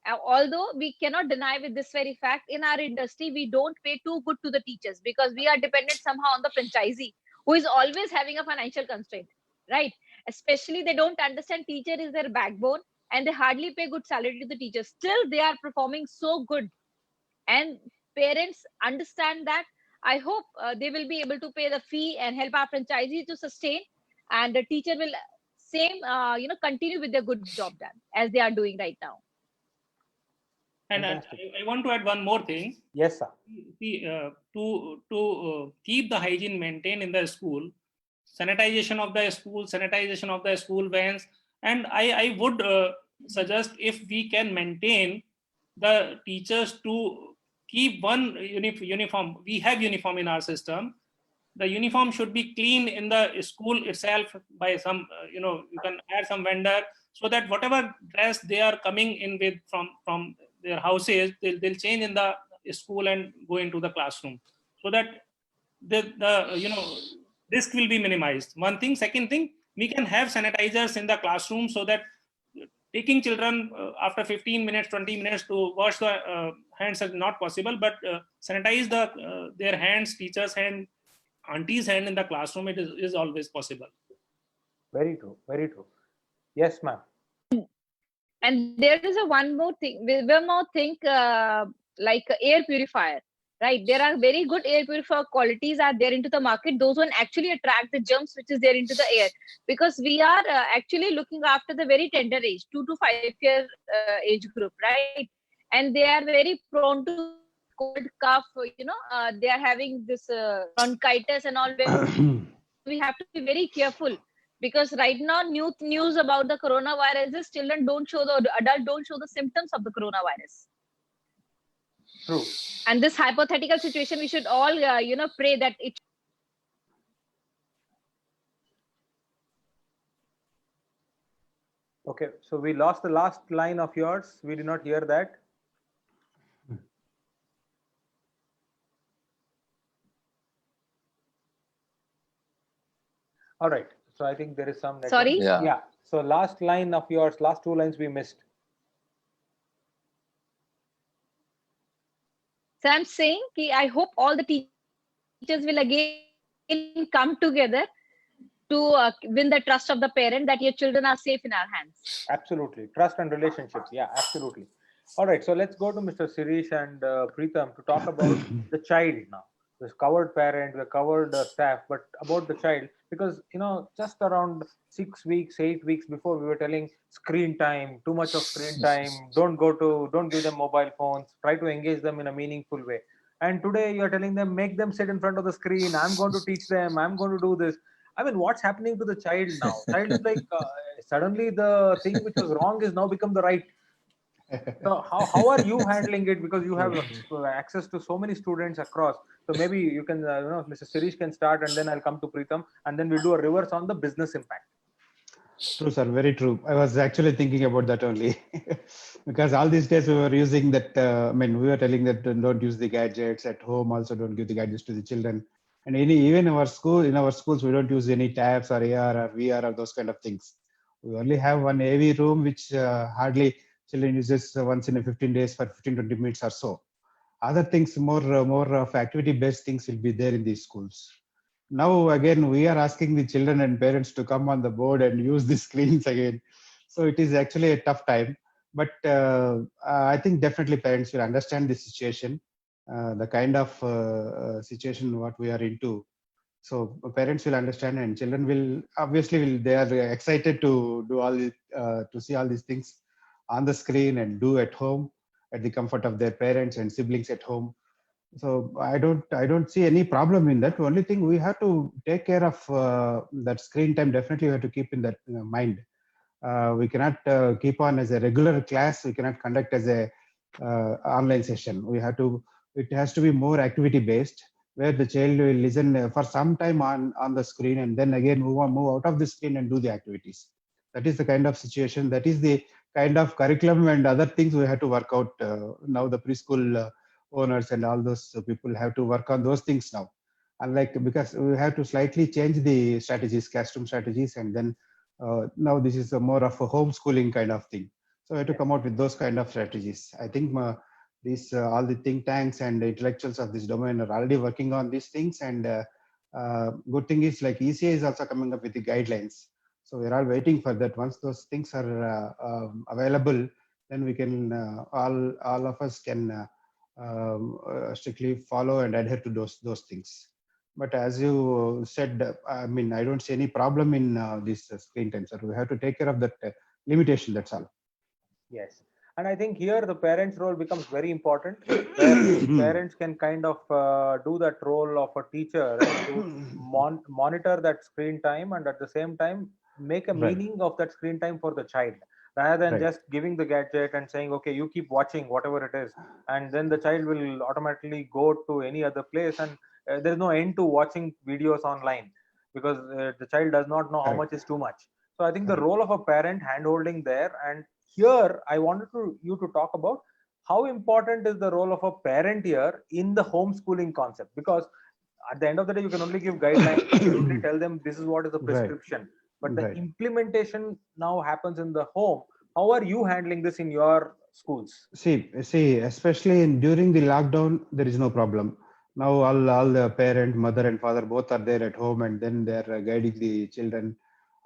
Although we cannot deny with this very fact, in our industry, we don't pay too good to the teachers, because we are dependent somehow on the franchisee, who is always having a financial constraint, right? Especially they don't understand teacher is their backbone, and they hardly pay good salary to the teachers. Still, they are performing so good. And parents understand that. I hope they will be able to pay the fee and help our franchisee to sustain, and the teacher will same continue with their good job done as they are doing right now. And Fantastic. I want to add one more thing. Yes, sir. See, to keep the hygiene maintained in the school, sanitization of the school vans, and I would suggest if we can maintain the teachers to keep one uniform. We have uniform in our system. The uniform should be clean in the school itself by some, you can add some vendor, so that whatever dress they are coming in with from their houses, they'll change in the school and go into the classroom, so that the risk will be minimized. One thing. Second thing, we can have sanitizers in the classroom, so that taking children after 15 minutes, 20 minutes to wash the hands is not possible, but sanitize their hands, teachers' hand, auntie's hand in the classroom, it is always possible. Very true. Very true. Yes, ma'am. And there is one more thing, like air purifier, right? There are very good air purifier qualities are there into the market. Those one actually attract the germs which is there into the air, because we are actually looking after the very tender age, 2 to 5 year age group, right? And they are very prone to cold, cough, they are having this bronchitis and all. We have to be very careful, because right now news about the coronavirus is children don't show the adult don't show the symptoms of the coronavirus. True. And this hypothetical situation, we should all pray that it. Okay, so we lost the last line of yours. We did not hear that. All right. So I think there is some network. Sorry? Yeah. So last line of yours, last two lines we missed. So I'm saying I hope all the teachers will again come together to win the trust of the parent, that your children are safe in our hands. Absolutely. Trust and relationships. Yeah, absolutely. All right. So let's go to Mr. Sirish and Preetham to talk about the child now. We've covered parent, we've covered staff, but about the child, because just around 6 weeks, 8 weeks before, we were telling screen time, too much of screen time, don't give them mobile phones, try to engage them in a meaningful way. And today you're telling them, make them sit in front of the screen, I'm going to teach them, I'm going to do this. I mean, what's happening to the child now? Child is like, suddenly the thing which was wrong is now become the right. So how are you handling it? Because you have access to so many students across. So maybe you can, Mr. Sirish can start, and then I'll come to Preetham, and then we'll do a reverse on the business impact. True, sir. Very true. I was actually thinking about that only. Because all these days we were using that, we were telling that don't use the gadgets at home, also don't give the gadgets to the children. And even in our schools, we don't use any tabs or AR or VR or those kind of things. We only have one AV room, which hardly children uses once in a 15 days for 15-20 minutes or so. Other things, more of activity-based things will be there in these schools. Now again, we are asking the children and parents to come on the board and use the screens again. So it is actually a tough time. But I think definitely parents will understand the situation, the kind of situation what we are into. So parents will understand, and children will obviously they are excited to do to see all these things on the screen and do at home at the comfort of their parents and siblings at home. So I don't see any problem in that. Only thing, we have to take care of that screen time. Definitely we have to keep in that mind. We cannot keep on as a regular class. We cannot conduct as a online session. It has to be more activity based, where the child will listen for some time on the screen, and then again move out of the screen and do the activities. That is the kind of situation. That is the kind of curriculum and other things we have to work out now. The preschool owners and all those people have to work on those things now. Unlike, because we have to slightly change the strategies, classroom strategies, and then now this is more of a homeschooling kind of thing. So we have to come out with those kind of strategies. I think all the think tanks and the intellectuals of this domain are already working on these things. And good thing is, like, ECA is also coming up with the guidelines. So we're all waiting for that. Once those things are available, then we can all of us can strictly follow and adhere to those things. But as you said, I mean, I don't see any problem in this screen time, sir. We have to take care of that limitation. That's all. Yes. And I think here the parents' role becomes very important, where parents can kind of do that role of a teacher and to monitor that screen time, and at the same time make a Right. meaning of that screen time for the child, rather than Right. just giving the gadget and saying, okay, you keep watching whatever it is, and then the child will automatically go to any other place, and there's no end to watching videos online, because the child does not know how Correct. much is too much. So I think the Correct. role of a parent hand holding there, and here I wanted you to talk about how important is the role of a parent here in the homeschooling concept, because at the end of the day you can only give guidelines, you can only tell them this is what is the Right. prescription, but the Right. implementation now happens in the home. How are you handling this in your schools? See, especially during the lockdown, there is no problem. Now all the parent, mother and father both are there at home, and then they are guiding the children.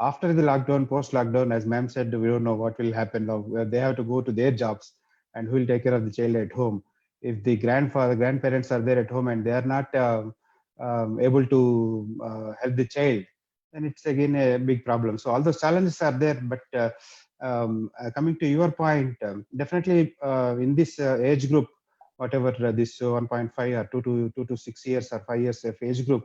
After the lockdown, post lockdown, as ma'am said, we don't know what will happen. Now they have to go to their jobs, and who will take care of the child at home? If the grandparents are there at home and they are not able to help the child, then it's again a big problem. So all those challenges are there, but coming to your point, definitely in this age group, whatever this 1.5 or 2 to 6 years or 5 years of age group,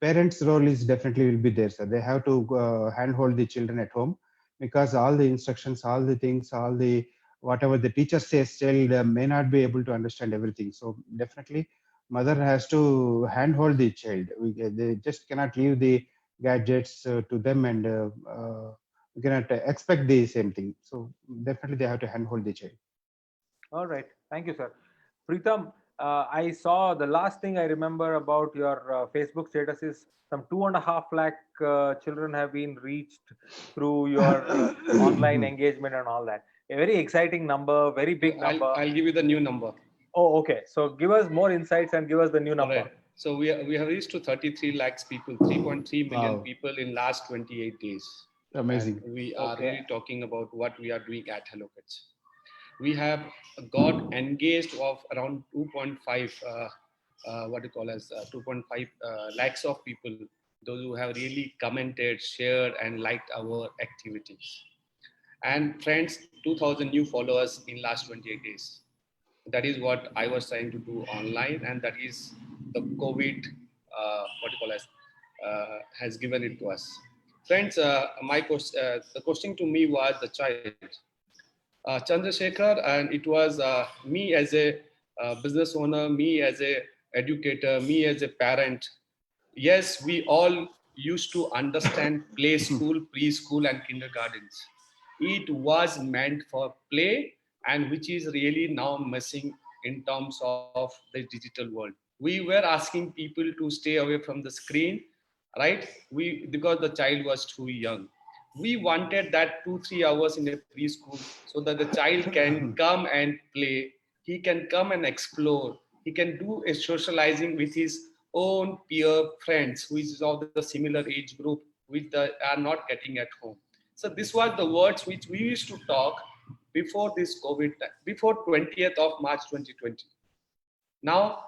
parents' role is definitely will be there. So they have to handhold the children at home, because all the instructions, all the things, all the whatever the teacher says, child may not be able to understand everything. So definitely, mother has to handhold the child. They just cannot leave the gadgets to them, and you cannot expect the same thing. So definitely they have to handhold the child. All right, thank you, sir. Pritam, I saw the last thing I remember about your Facebook status is some 2.5 lakh children have been reached through your online engagement and all that. A very exciting number, very big number. I'll give you the new number. Oh, okay. So give us more insights and give us the new All number. right. So we have reached to 33 lakhs people, 3.3 million Wow. people in last 28 days. Amazing. And we are Okay. really talking about what we are doing at Hello Kids. We have got engaged of around 2.5, what do you call as 2.5 lakhs of people, those who have really commented, shared, and liked our activities. And friends, 2,000 new followers in last 28 days. That is what I was trying to do online, and that is the COVID, what do you call as, has given it to us. Friends, the question to me was the child. Chandrasekhar, and it was me as a business owner, me as a educator, me as a parent. Yes, we all used to understand play school, preschool, and kindergartens. It was meant for play, and which is really now missing in terms of the digital world. We were asking people to stay away from the screen, right? Because the child was too young. We wanted that 2-3 hours in a preschool so that the child can come and play, he can come and explore, he can do a socializing with his own peer friends who is of the similar age group which are not getting at home. So this was the words which we used to talk before this COVID time, before 20th of March 2020. Now,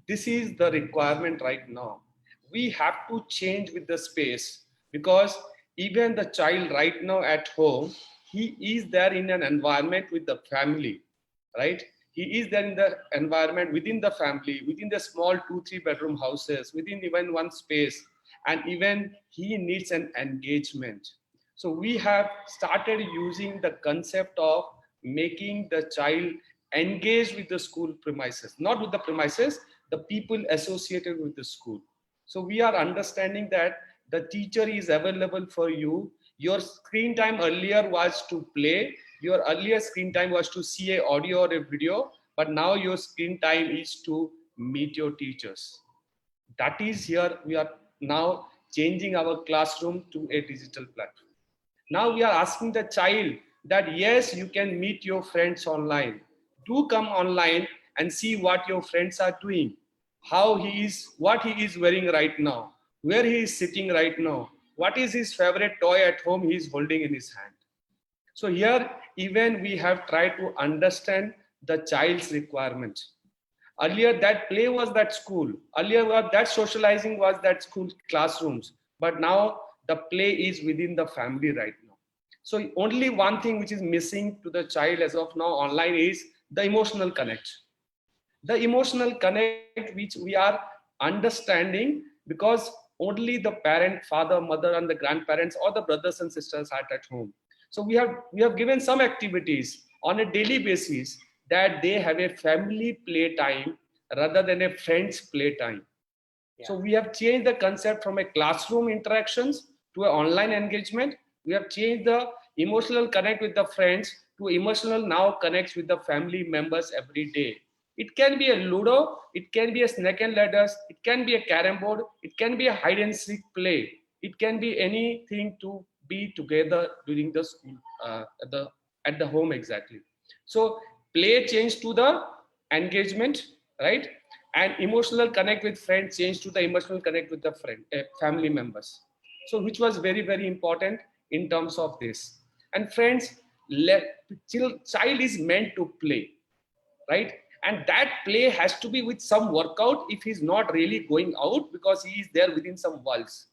this is the requirement right now. We have to change with the space, because even the child right now at home, he is there in an environment with the family, right? He is there in the environment within the family, within the small 2-3 bedroom houses, within even one space, and even he needs an engagement. So we have started using the concept of making the child engage with the school premises, not with the premises, the people associated with the school. So we are understanding that the teacher is available for you. Your screen time earlier was to play, your earlier screen time was to see a audio or a video, but now your screen time is to meet your teachers. That is, here we are now changing our classroom to a digital platform. Now we are asking the child that yes, you can meet your friends online. Do come online and see what your friends are doing, how he is, what he is wearing right now, where he is sitting right now, what is his favorite toy at home he is holding in his hand. So here, even we have tried to understand the child's requirements. Earlier, that play was that school. Earlier, that socializing was that school classrooms. But now the play is within the family right now. So only one thing which is missing to the child as of now online is the emotional connect. The emotional connect which we are understanding because only the parent, father, mother, and the grandparents or the brothers and sisters are at home. So we have given some activities on a daily basis that they have a family play time rather than a friends play time. So we have changed the concept from a classroom interactions to an online engagement. We have changed the emotional connect with the friends to emotional now connects with the family members every day. It can be a Ludo, it can be a snake and ladders, it can be a carom board, it can be a hide and seek play. It can be anything to be together during the school, at the home exactly. So play changed to the engagement, right? And emotional connect with friends changed to the emotional connect with the family members. So which was very, very important in terms of this. And friends, child is meant to play, right? And that play has to be with some workout if he's not really going out because he is there within some walls.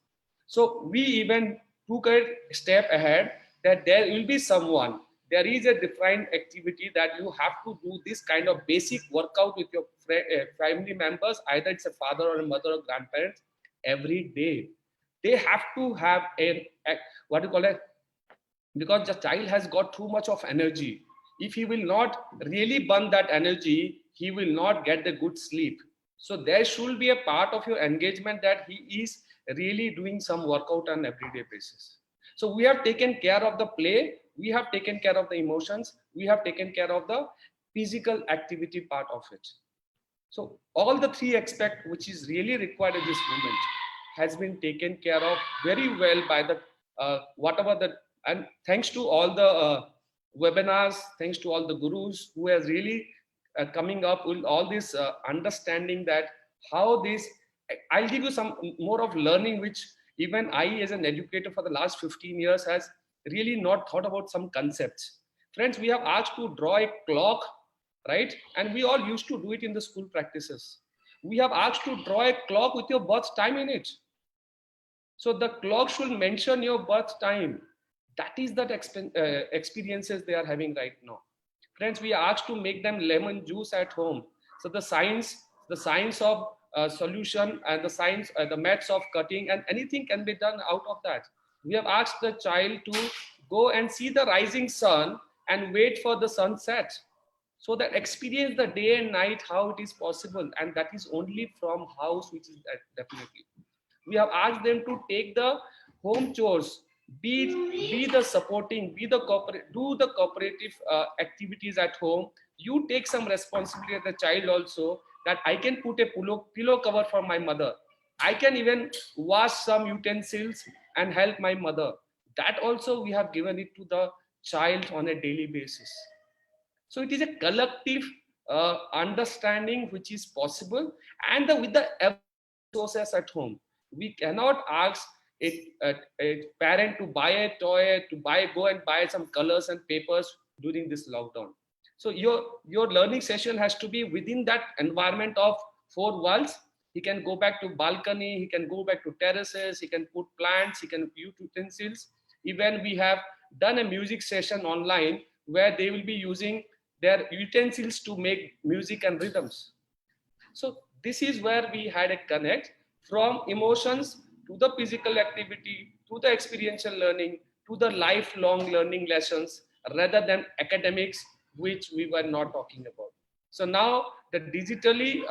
So we even took a step ahead that there will be someone, there is a defined activity that you have to do this kind of basic workout with your family members, either it's a father or a mother or grandparents, every day. They have to have a what do you call it? Because the child has got too much of energy. If he will not really burn that energy, he will not get the good sleep. So there should be a part of your engagement that he is really doing some workout on everyday basis. So we have taken care of the play, we have taken care of the emotions, we have taken care of the physical activity part of it. So all the three aspects which is really required in this moment has been taken care of very well by the whatever the, and thanks to all the webinars, thanks to all the gurus who has really coming up with all this understanding that how this, I'll give you some more of learning which even I as an educator for the last 15 years has really not thought about some concepts. Friends, we have asked to draw a clock, right? And we all used to do it in the school practices. We have asked to draw a clock with your birth time in it. So the clock should mention your birth time. That is that experiences they are having right now. Friends, we are asked to make them lemon juice at home. So the science of solution and the science, the maths of cutting and anything can be done out of that. We have asked the child to go and see the rising sun and wait for the sunset. So that experience the day and night, how it is possible. And that is only from house, which is definitely. We have asked them to take the home chores, be the supporting, be the corporate, do the cooperative activities at home. You take some responsibility as a child also, that I can put a pillow cover for my mother. I can even wash some utensils and help my mother. That also we have given it to the child on a daily basis. So it is a collective understanding which is possible, and with the resources at home. We cannot ask a parent to buy a toy, go and buy some colors and papers during this lockdown. So your learning session has to be within that environment of four walls. He can go back to balcony, he can go back to terraces, he can put plants, he can use utensils. Even we have done a music session online where they will be using their utensils to make music and rhythms. So this is where we had a connect from emotions to the physical activity, to the experiential learning, to the lifelong learning lessons, rather than academics, which we were not talking about. So now the digitally,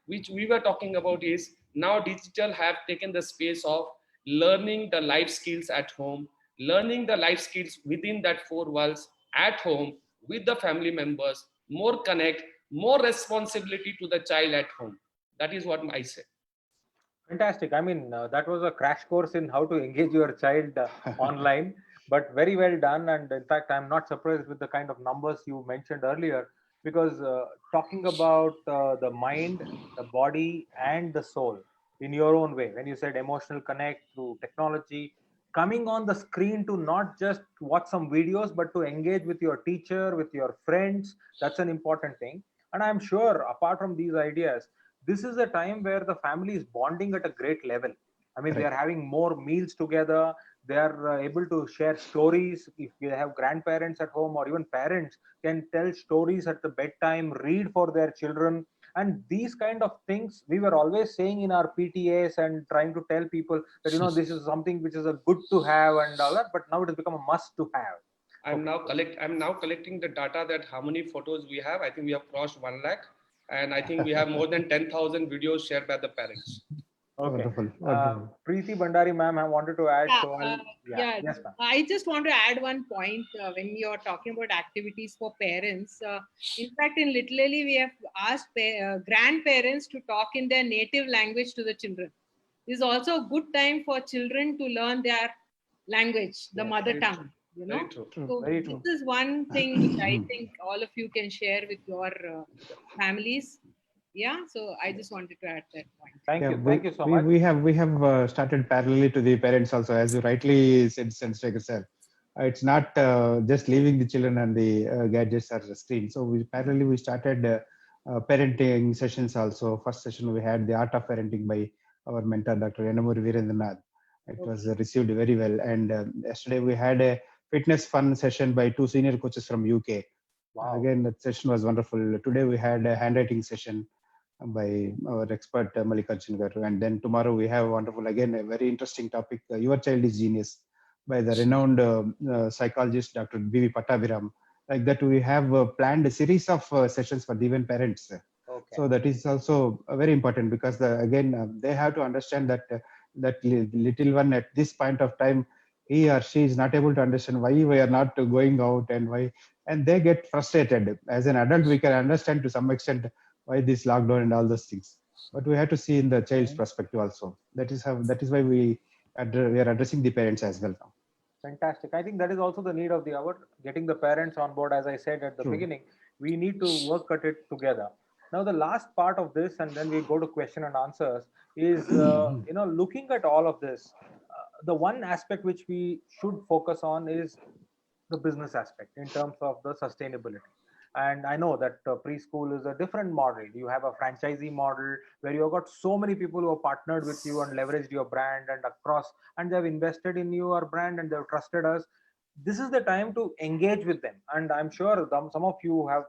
which we were talking about, is now digital have taken the space of learning the life skills at home, learning the life skills within that four walls at home with the family members, more connect, more responsibility to the child at home. That is what I say. Fantastic. I mean, that was a crash course in how to engage your child online, but very well done. And in fact, I'm not surprised with the kind of numbers you mentioned earlier, because talking about the mind, the body, and the soul in your own way, when you said emotional connect through technology, coming on the screen to not just watch some videos, but to engage with your teacher, with your friends, that's an important thing. And I'm sure apart from these ideas, this is a time where the family is bonding at a great level. I mean, they Correct. are having more meals together. They are able to share stories. If you have grandparents at home, or even parents can tell stories at the bedtime, read for their children. And these kind of things we were always saying in our PTAs and trying to tell people that, this is something which is a good to have and all that, but now it has become a must to have. Okay. I'm now collecting the data that how many photos we have. I think we have crossed 1 lakh, and I think we have more than 10,000 videos shared by the parents. Okay. Wonderful. Wonderful. Preeti Bandari ma'am, I wanted to add. Yeah, So yeah. Yes, ma'am. I just want to add one point when you're talking about activities for parents. In fact, in Little Lily, we have asked grandparents to talk in their native language to the children. This is also a good time for children to learn their language, the Yes, mother very tongue. true. You know, Very true. so Very true. this is one thing which I think all of you can share with your families. Yeah, so I just wanted to add that point. Thank Yeah, you. Thank you so we, much. we have started parallelly to the parents also, as you rightly said, Chandrasekhar sir. It's not just leaving the children on the gadgets or the screen. So we started parenting sessions also. First session we had the art of parenting by our mentor, Dr. Yanamuri Virendranath. It was received very well. And yesterday we had a fitness fun session by two senior coaches from UK. Wow. Again, that session was wonderful. Today we had a handwriting session by our expert Mallikarjun Garu. And then tomorrow we have wonderful, again, a very interesting topic, Your Child is Genius, by the renowned psychologist, Dr. B.V. Pattabhiram. Like that, we have planned a series of sessions for even parents. Okay. So that is also very important because they have to understand that little one at this point of time, he or she is not able to understand why we are not going out and why, and they get frustrated. As an adult, we can understand to some extent why this lockdown and all those things, but we have to see in the child's perspective also. That is why we are addressing the parents as well now. Fantastic. I think that is also the need of the hour, getting the parents on board. As I said at the True. beginning, we need to work at it together. Now, the last part of this, and then we go to question and answers, is looking at all of this. The one aspect which we should focus on is the business aspect in terms of the sustainability. And I know that preschool is a different model. You have a franchisee model where you've got so many people who have partnered with you and leveraged your brand and across, and they've invested in your brand and they've trusted us. This is the time to engage with them. And I'm sure some of you have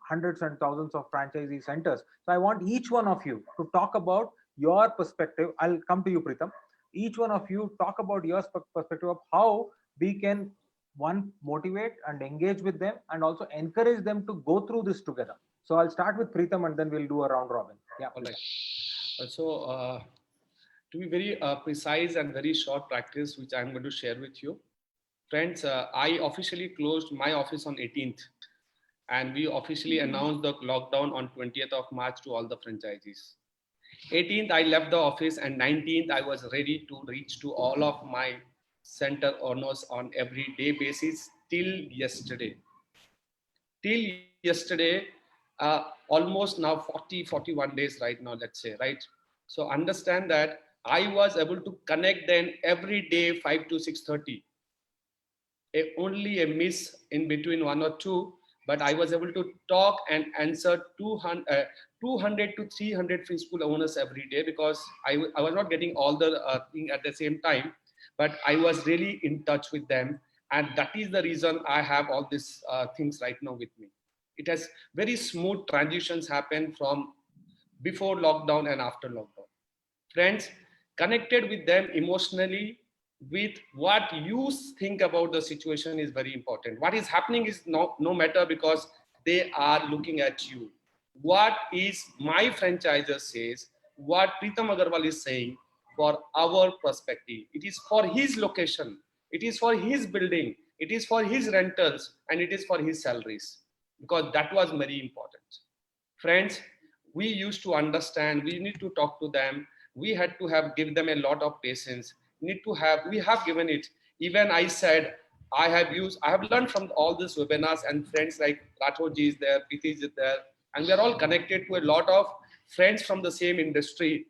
hundreds and thousands of franchisee centers. So I want each one of you to talk about your perspective. I'll come to you, Pritam. Each one of you talk about your perspective of how we can motivate and engage with them and also encourage them to go through this together. So I'll start with Pritam and then we'll do a round robin. Yeah. All right. So to be very precise and very short practice, which I'm going to share with you, friends, I officially closed my office on 18th, and we officially announced the lockdown on 20th of March to all the franchisees. 18th, I left the office, and 19th, I was ready to reach to all of my center owners on every day basis till yesterday. Till yesterday, almost now 41 days right now, let's say, right? So understand that I was able to connect them every day 5 to 6:30. Only a miss in between one or two, but I was able to talk and answer 200 to 300 preschool owners every day because I was not getting all the thing at the same time, but I was really in touch with them. And that is the reason I have all these things right now with me. It has very smooth transitions happen from before lockdown and after lockdown. Friends, connected with them emotionally with what you think about the situation is very important. What is happening is no matter because they are looking at you. What is my franchisor says, what Pritam Agarwal is saying for our perspective. It is for his location. It is for his building. It is for his rentals and it is for his salaries because that was very important. Friends, we used to understand, we need to talk to them. We had to give them a lot of patience. We have given it. Even I said, I have learned from all these webinars and friends like Rathorji is there, Preeti is there, and we are all connected to a lot of friends from the same industry.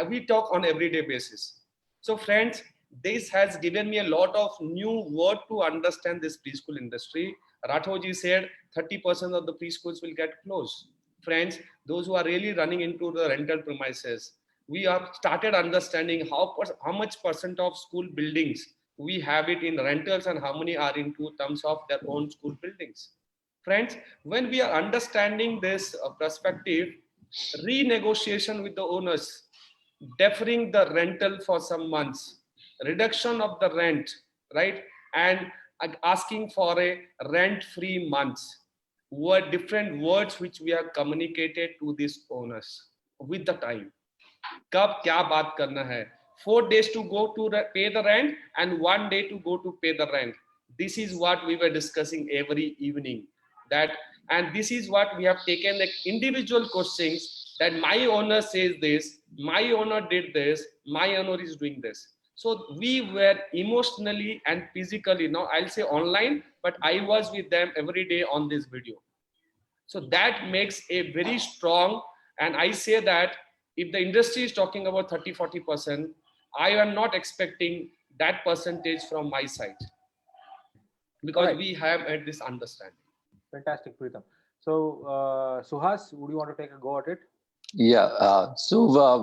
We talk on everyday basis. So friends, this has given me a lot of new word to understand this preschool industry. Rathorji said 30% of the preschools will get closed. friends, those who are really running into the rental premises, we have started understanding how much percent of school buildings we have it in rentals and how many are into terms of their own school buildings. Friends, when we are understanding this perspective, renegotiation with the owners, deferring the rental for some months, reduction of the rent, right, and asking for a rent-free months, were different words which we have communicated to these owners with the time. कब क्या बात करना है, 4 days to go to pay the rent and 1 day to go to pay the rent. This is what we were discussing every evening, that, and this is what we have taken like individual questions, that my owner says this, my owner did this, my owner is doing this. So we were emotionally and physically, now I'll say online, but I was with them every day on this video. So that makes a very strong, and I say that if the industry is talking about 30-40%, I am not expecting that percentage from my side, because Right. we have had this understanding. Fantastic, Preetham. So, Suhas, would you want to take a go at it? Yeah,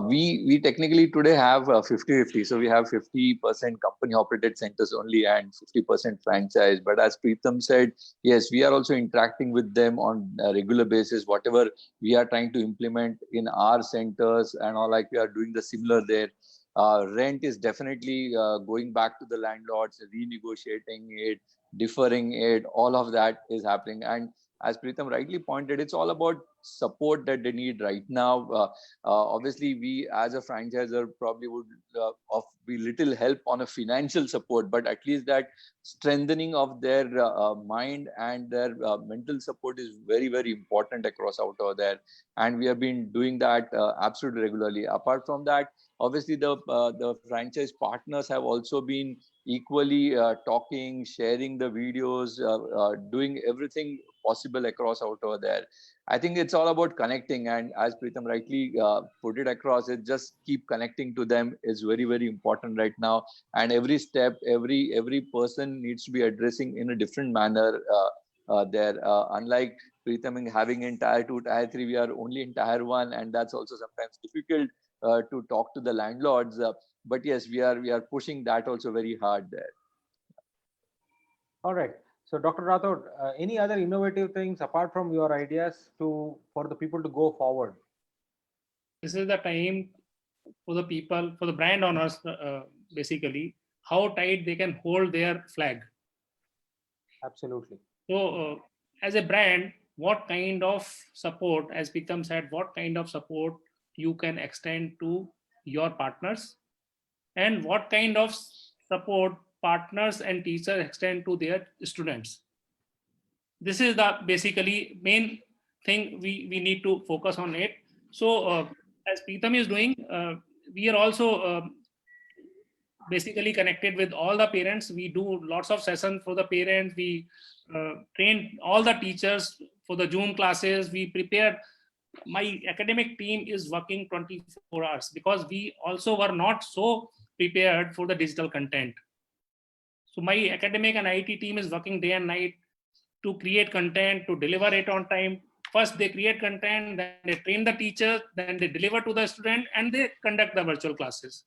we technically today have 50-50. So we have 50% company operated centers only and 50% franchise. But as Preetham said, yes, we are also interacting with them on a regular basis. Whatever we are trying to implement in our centers and all, like we are doing the similar there. Rent is definitely going back to the landlords, renegotiating it, deferring it. All of that is happening. And as Preetham rightly pointed, it's all about support that they need right now. Obviously, we as a franchisor probably would be little help on a financial support, but at least that strengthening of their mind and their mental support is very, very important across out over there. And we have been doing that absolutely regularly. Apart from that, obviously the franchise partners have also been equally talking, sharing the videos, doing everything possible across out over there. I think it's all about connecting, and as Preetham rightly put it across, it just keep connecting to them is very, very important right now. And every step, every person needs to be addressing in a different manner there. Unlike Preetham having in tier 2, tier 3, we are only in tier 1, and that's also sometimes difficult to talk to the landlords. But yes, we are pushing that also very hard there. All right. So, Dr. Rathod, any other innovative things apart from your ideas for the people to go forward? This is the time for the people, for the brand owners, basically, how tight they can hold their flag. Absolutely. So, as a brand, what kind of support, as Preetham said, what kind of support you can extend to your partners, and what kind of support partners and teachers extend to their students. This is the basically main thing we need to focus on it. So as Preetham is doing, we are also basically connected with all the parents. We do lots of sessions for the parents. We train all the teachers for the Zoom classes. We prepare. My academic team is working 24 hours because we also were not so prepared for the digital content. So my academic and IT team is working day and night to create content, to deliver it on time. First they create content, then they train the teachers, then they deliver to the student, and they conduct the virtual classes.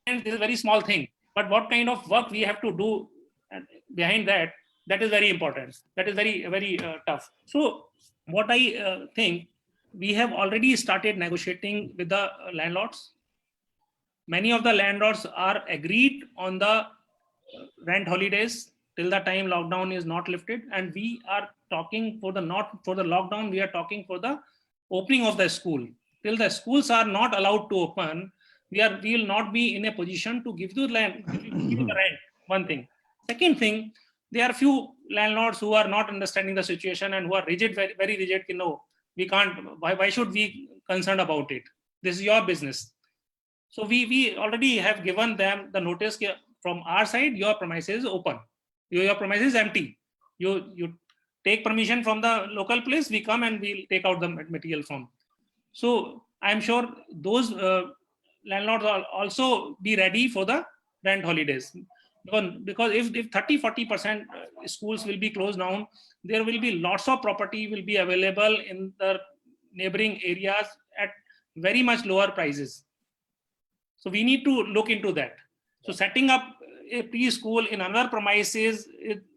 And this is a very small thing, but what kind of work we have to do behind that, that is very important. That is very, very tough. So what I think, we have already started negotiating with the landlords. Many of the landlords are agreed on the rent holidays till the time lockdown is not lifted, and we are talking for the not for the lockdown, we are talking for the opening of the school. Till the schools are not allowed to open, we will not be in a position to give you the rent. One thing. Second thing, there are few landlords who are not understanding the situation and who are rigid, very, very rigid. No, we can't. Why should we concerned about it? This is your business. So we already have given them the notice from our side. Your premises is open. Your premises is empty. You take permission from the local place. We come and we'll take out the material from. So I'm sure those landlords will also be ready for the rent holidays. Because if 30-40% schools will be closed down, there will be lots of property will be available in the neighboring areas at very much lower prices. So we need to look into that. So setting up a preschool in another premises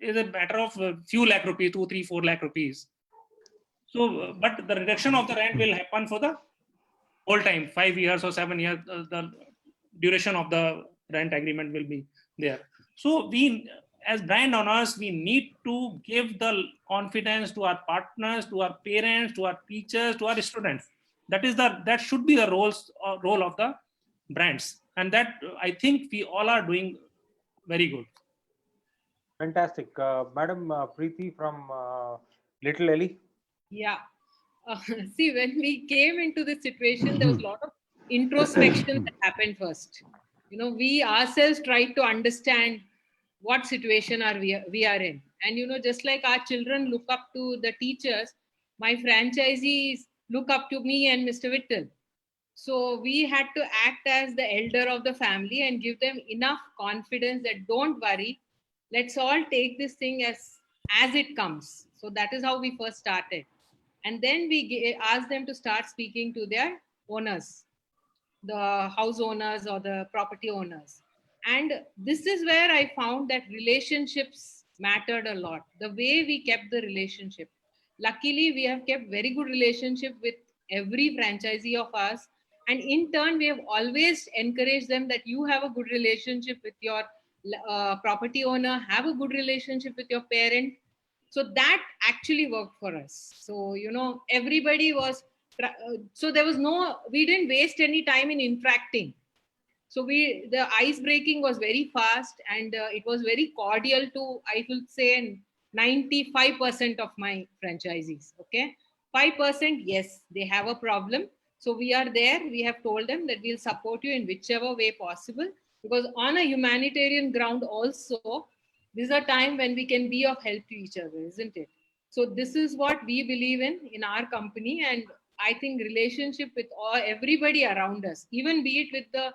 is a matter of a few lakh rupees, 2, 3, 4 lakh rupees. So, but the reduction of the rent will happen for the whole time, 5 years or 7 years, the duration of the rent agreement will be there. So we, as brand owners, we need to give the confidence to our partners, to our parents, to our teachers, to our students. That should be the role of the brands, and that I think we all are doing very good. Fantastic. Madam Preeti from Little Ellie. Yeah. See, when we came into this situation, there was a lot of introspection that happened first. You know, we ourselves tried to understand what situation we are in. And, you know, just like our children look up to the teachers, my franchisees look up to me and Mr. Vittal. So we had to act as the elder of the family and give them enough confidence that don't worry, let's all take this thing as it comes. So that is how we first started. And then we asked them to start speaking to their owners, the house owners or the property owners. And this is where I found that relationships mattered a lot. The way we kept the relationship. Luckily, we have kept very good relationship with every franchisee of ours. And in turn, we have always encouraged them that you have a good relationship with your property owner, have a good relationship with your parent. So that actually worked for us. So, you know, everybody was, so there was we didn't waste any time in interacting. So the ice breaking was very fast, and it was very cordial to, I will say, 95% of my franchisees. Okay. 5%, yes, they have a problem. So we are there. We have told them that we'll support you in whichever way possible, because on a humanitarian ground also, this is a time when we can be of help to each other, isn't it? So this is what we believe in our company. And I think relationship with everybody around us, even be it with the,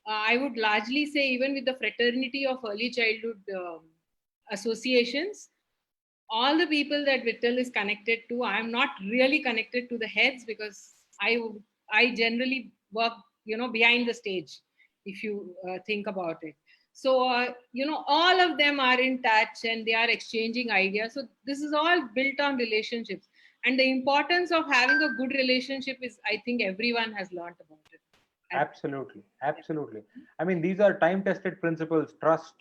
I would largely say, even with the fraternity of early childhood associations, all the people that Vittal is connected to, I'm not really connected to the heads, because I generally work, you know, behind the stage, if you think about it. So, you know, all of them are in touch and they are exchanging ideas. So this is all built on relationships. And the importance of having a good relationship is, I think everyone has learned about it. Absolutely. Absolutely. I mean, these are time-tested principles: trust,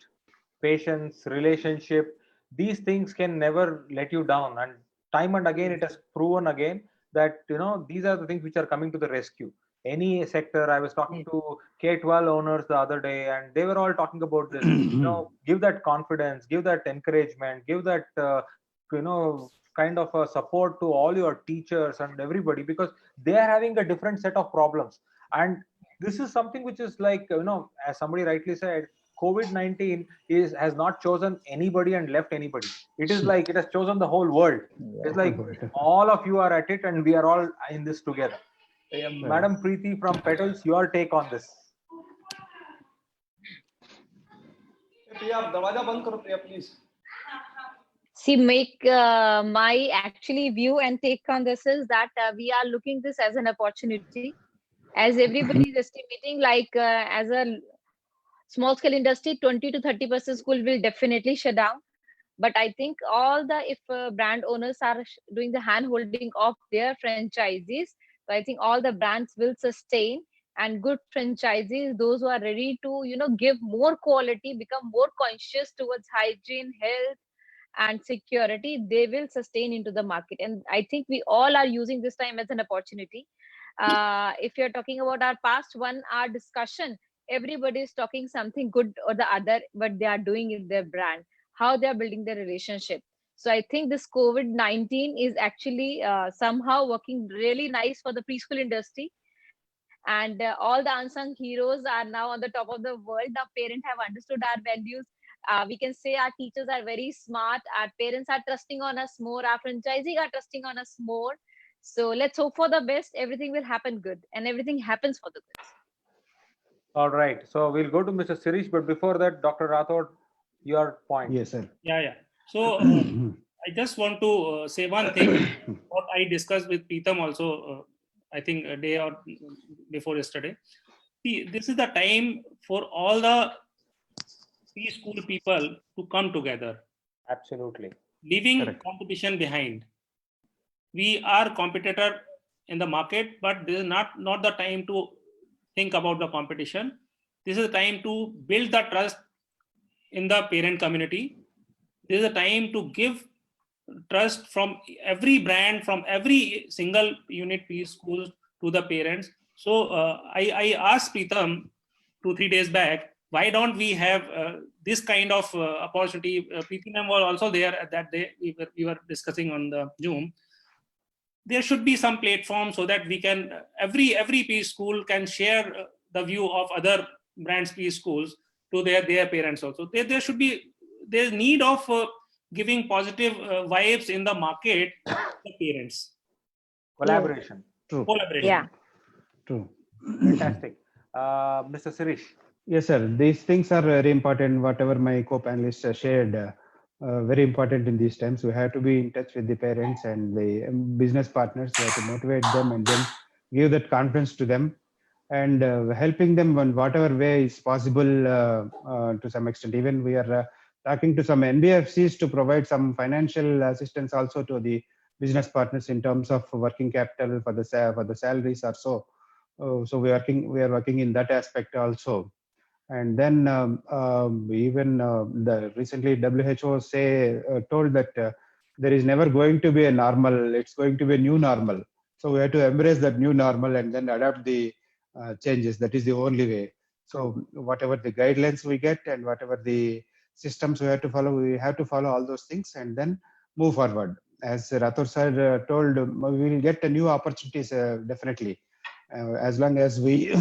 patience, relationship. These things can never let you down. And time and again, it has proven again that, you know, these are the things which are coming to the rescue. Any sector, I was talking to K-12 owners the other day, and they were all talking about this. You know, give that confidence, give that encouragement, give that, you know, kind of a support to all your teachers and everybody, because they are having a different set of problems. And this is something which is like, you know, as somebody rightly said, COVID-19 has not chosen anybody and left anybody. It is like it has chosen the whole world. It's like all of you are at it and we are all in this together. Madam Preeti from Petals, your take on this. Priya, darwaza band karo, Priya, please. See, my actually view and take on this is that we are looking this as an opportunity, as everybody is estimating, like as a small scale industry, 20 to 30% school will definitely shut down. But I think if brand owners are doing the hand holding of their franchisees, so I think all the brands will sustain, and good franchisees, those who are ready to, you know, give more quality, become more conscious towards hygiene, health, and security, they will sustain into the market. And I think we all are using this time as an opportunity. If you're talking about our past 1 hour discussion, everybody is talking something good or the other, what they are doing in their brand, how they are building their relationship. So I think this COVID-19 is actually somehow working really nice for the preschool industry. And all the unsung heroes are now on the top of the world. The parents have understood our values. We can say our teachers are very smart. Our parents are trusting on us more. Our franchisee are trusting on us more. So let's hope for the best. Everything will happen good, and everything happens for the good. All right. So we'll go to Mr. Sirish, but before that, Dr. Rathod, your point. Yes, sir. Yeah. So I just want to say one thing. What I discussed with Preetham also, I think a day or before yesterday. See, this is the time for all the preschool people to come together, Absolutely. leaving Correct. competition behind. We are competitor in the market, but this is not the time to think about the competition. This is the time to build the trust in the parent community. This is a time to give trust from every brand, from every single unit preschool to the parents. So I asked Preetham 2-3 days back, why don't we have this kind of opportunity? Preeti ma'am was also there at that day. We were discussing on the Zoom. There should be some platform so that we can every preschool can share the view of other brands preschools to their parents also. There should be there's need of giving positive vibes in the market to the parents. Collaboration. True. Collaboration. Yeah. True. Fantastic. Mr. Sirish. Yes, sir. These things are very important. Whatever my co-panelists shared, very important in these times. We have to be in touch with the parents and the business partners. We have to motivate them and then give that confidence to them, and helping them in whatever way is possible to some extent. Even we are talking to some NBFCs to provide some financial assistance also to the business partners in terms of working capital for the salaries or so. So we are working in that aspect also. And then even the recently WHO told that there is never going to be a normal, it's going to be a new normal. So we have to embrace that new normal and then adapt the changes. That is the only way. So whatever the guidelines we get and whatever the systems we have to follow all those things and then move forward. As Rathore sir told, we will get new opportunities definitely, as long as we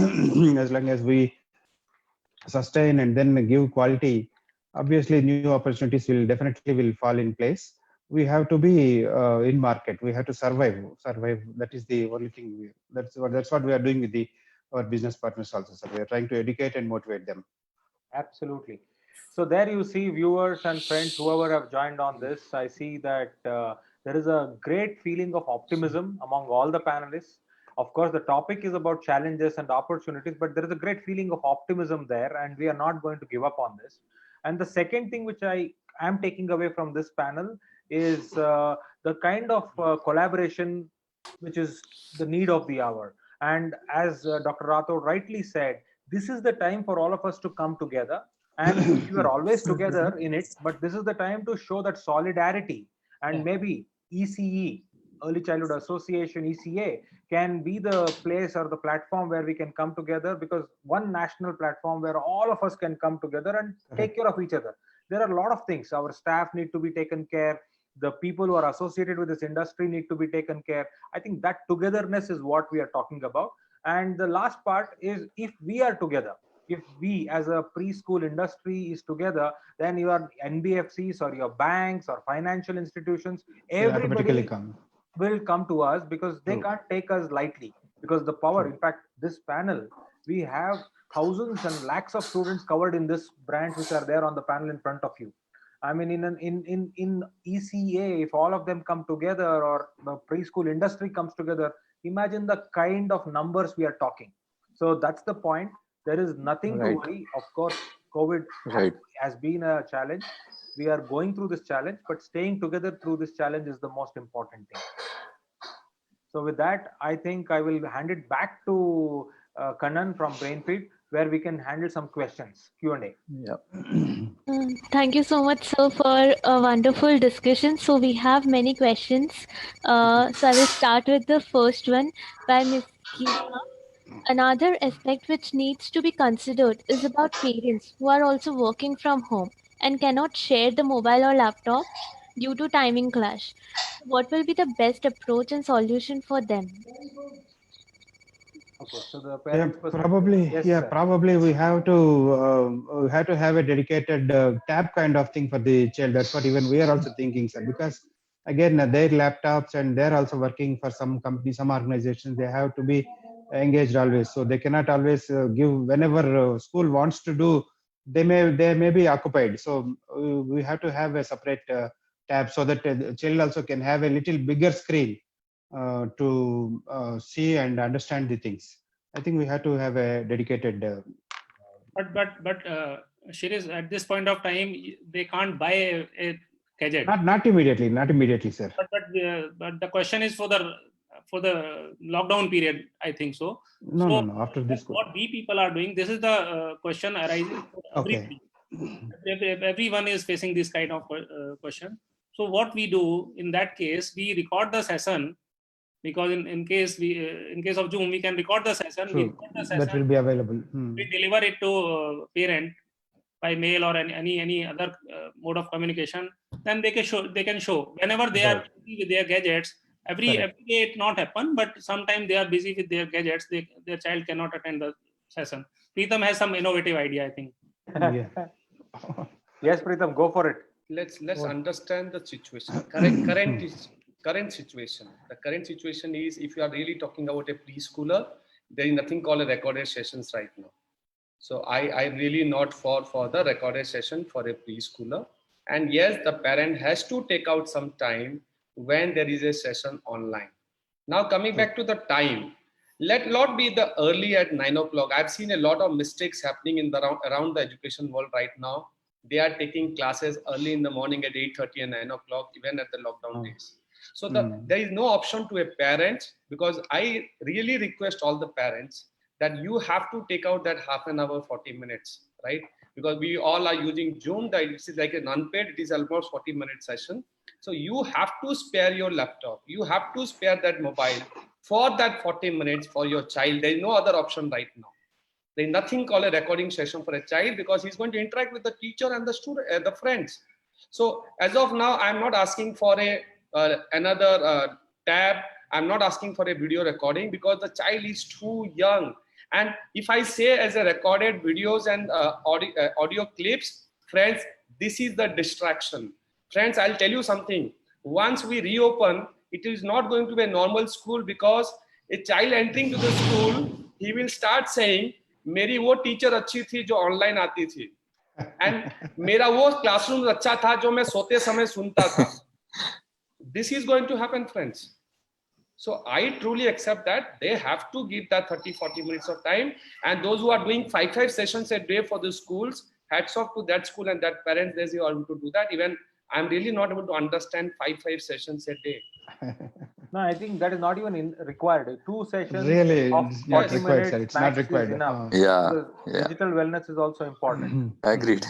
sustain and then give quality. Obviously new opportunities will definitely fall in place. We have to be in market, we have to survive. That is the only thing. That's what we are doing with our business partners also, sir. We are trying to educate and motivate them. Absolutely. So there you see, viewers and friends, whoever have joined on this, I see that there is a great feeling of optimism among all the panelists. Of course, the topic is about challenges and opportunities, but there is a great feeling of optimism there, and we are not going to give up on this. And the second thing which I am taking away from this panel is the kind of collaboration which is the need of the hour. And as Dr. Rathore rightly said, this is the time for all of us to come together, and we are always together in it, but this is the time to show that solidarity. And maybe ECE, Early Childhood Association, ECA, can be the place or the platform where we can come together, because one national platform where all of us can come together and take care of each other. There are a lot of things. Our staff need to be taken care, the people who are associated with this industry need to be taken care. I think that togetherness is what we are talking about. And the last part is, if we are together, if we as a preschool industry is together, then your NBFCs or your banks or financial institutions, everybody will come to us, because they can't take us lightly, because the power, in fact, this panel, we have thousands and lakhs of students covered in this branch which are there on the panel in front of you. I mean, in ECA, if all of them come together, or the preschool industry comes together, imagine the kind of numbers we are talking. So that's the point. There is nothing to worry. Of course, COVID has been a challenge. We are going through this challenge, but staying together through this challenge is the most important thing. So with that, I think I will hand it back to Kannan from Brainfeed, where we can handle some questions, Q&A. Yeah. Thank you so much, sir, for a wonderful discussion. So we have many questions. So I will start with the first one by Ms. Geeta. Another aspect which needs to be considered is about parents who are also working from home and cannot share the mobile or laptop due to timing clash. What will be the best approach and solution for them? Okay, so the parents probably we have to have a dedicated tab kind of thing for the child. That's what even we are also thinking, sir, because again their laptops, and they're also working for some companies, some organizations. They have to be engaged always, so they cannot always give whenever school wants to do they may be occupied. So we have to have a separate tab so that the child also can have a little bigger screen to see and understand the things. I think we have to have a dedicated. But Shirish, at this point of time, they can't buy a gadget. Not immediately, sir. But the question is for the lockdown period, I think so. No. After this. What we people are doing, this is the question arising for everybody. Everyone is facing this kind of question. So what we do in that case, we record the session, because in case of Zoom, we can record the session. We record the session, that will be available. We deliver it to parent by mail or any other mode of communication. Then they can show whenever they are busy with their gadgets. Every day it not happen, but sometimes they are busy with their gadgets. Their child cannot attend the session. Preetham has some innovative idea, I think. Yes, Preetham, go for it. Let's understand the situation. Current situation. The current situation is, if you are really talking about a preschooler, there is nothing called a recorded sessions right now. So I'm really not for the recorded session for a preschooler. And yes, the parent has to take out some time when there is a session online. Now coming back to the time, let not be the early at 9 o'clock. I've seen a lot of mistakes happening in the around the education world right now. They are taking classes early in the morning at 8:30 and 9 o'clock, even at the lockdown days. So there is no option to a parent, because I really request all the parents that you have to take out that half an hour, 40 minutes, right? Because we all are using Zoom. This is like an unpaid, it is almost 40-minute session. So you have to spare your laptop. You have to spare that mobile for that 40 minutes for your child. There is no other option right now. There is nothing called a recording session for a child, because he's going to interact with the teacher and the student, the friends. So as of now, I'm not asking for another tab. I'm not asking for a video recording, because the child is too young. And if I say as a recorded videos and audio clips, friends, this is the distraction. Friends, I'll tell you something. Once we reopen, it is not going to be a normal school, because a child entering to the school, he will start saying, मेरी वो teacher अच्छी थी जो online आती थी, and मेरा वो classroom अच्छा था जो मैं सोते समय सुनता था. This is going to happen, friends. So I truly accept that they have to give that 30-40 minutes of time, and those who are doing 5 sessions a day for the schools, hats off to that school and that parents, they are able to do that. Even I'm really not able to understand 5 sessions a day. No, I think that is not even required. 2 sessions Really, of it's 40 not required, minutes sir. It's not required. Enough. Yeah. Digital wellness is also important. Agreed.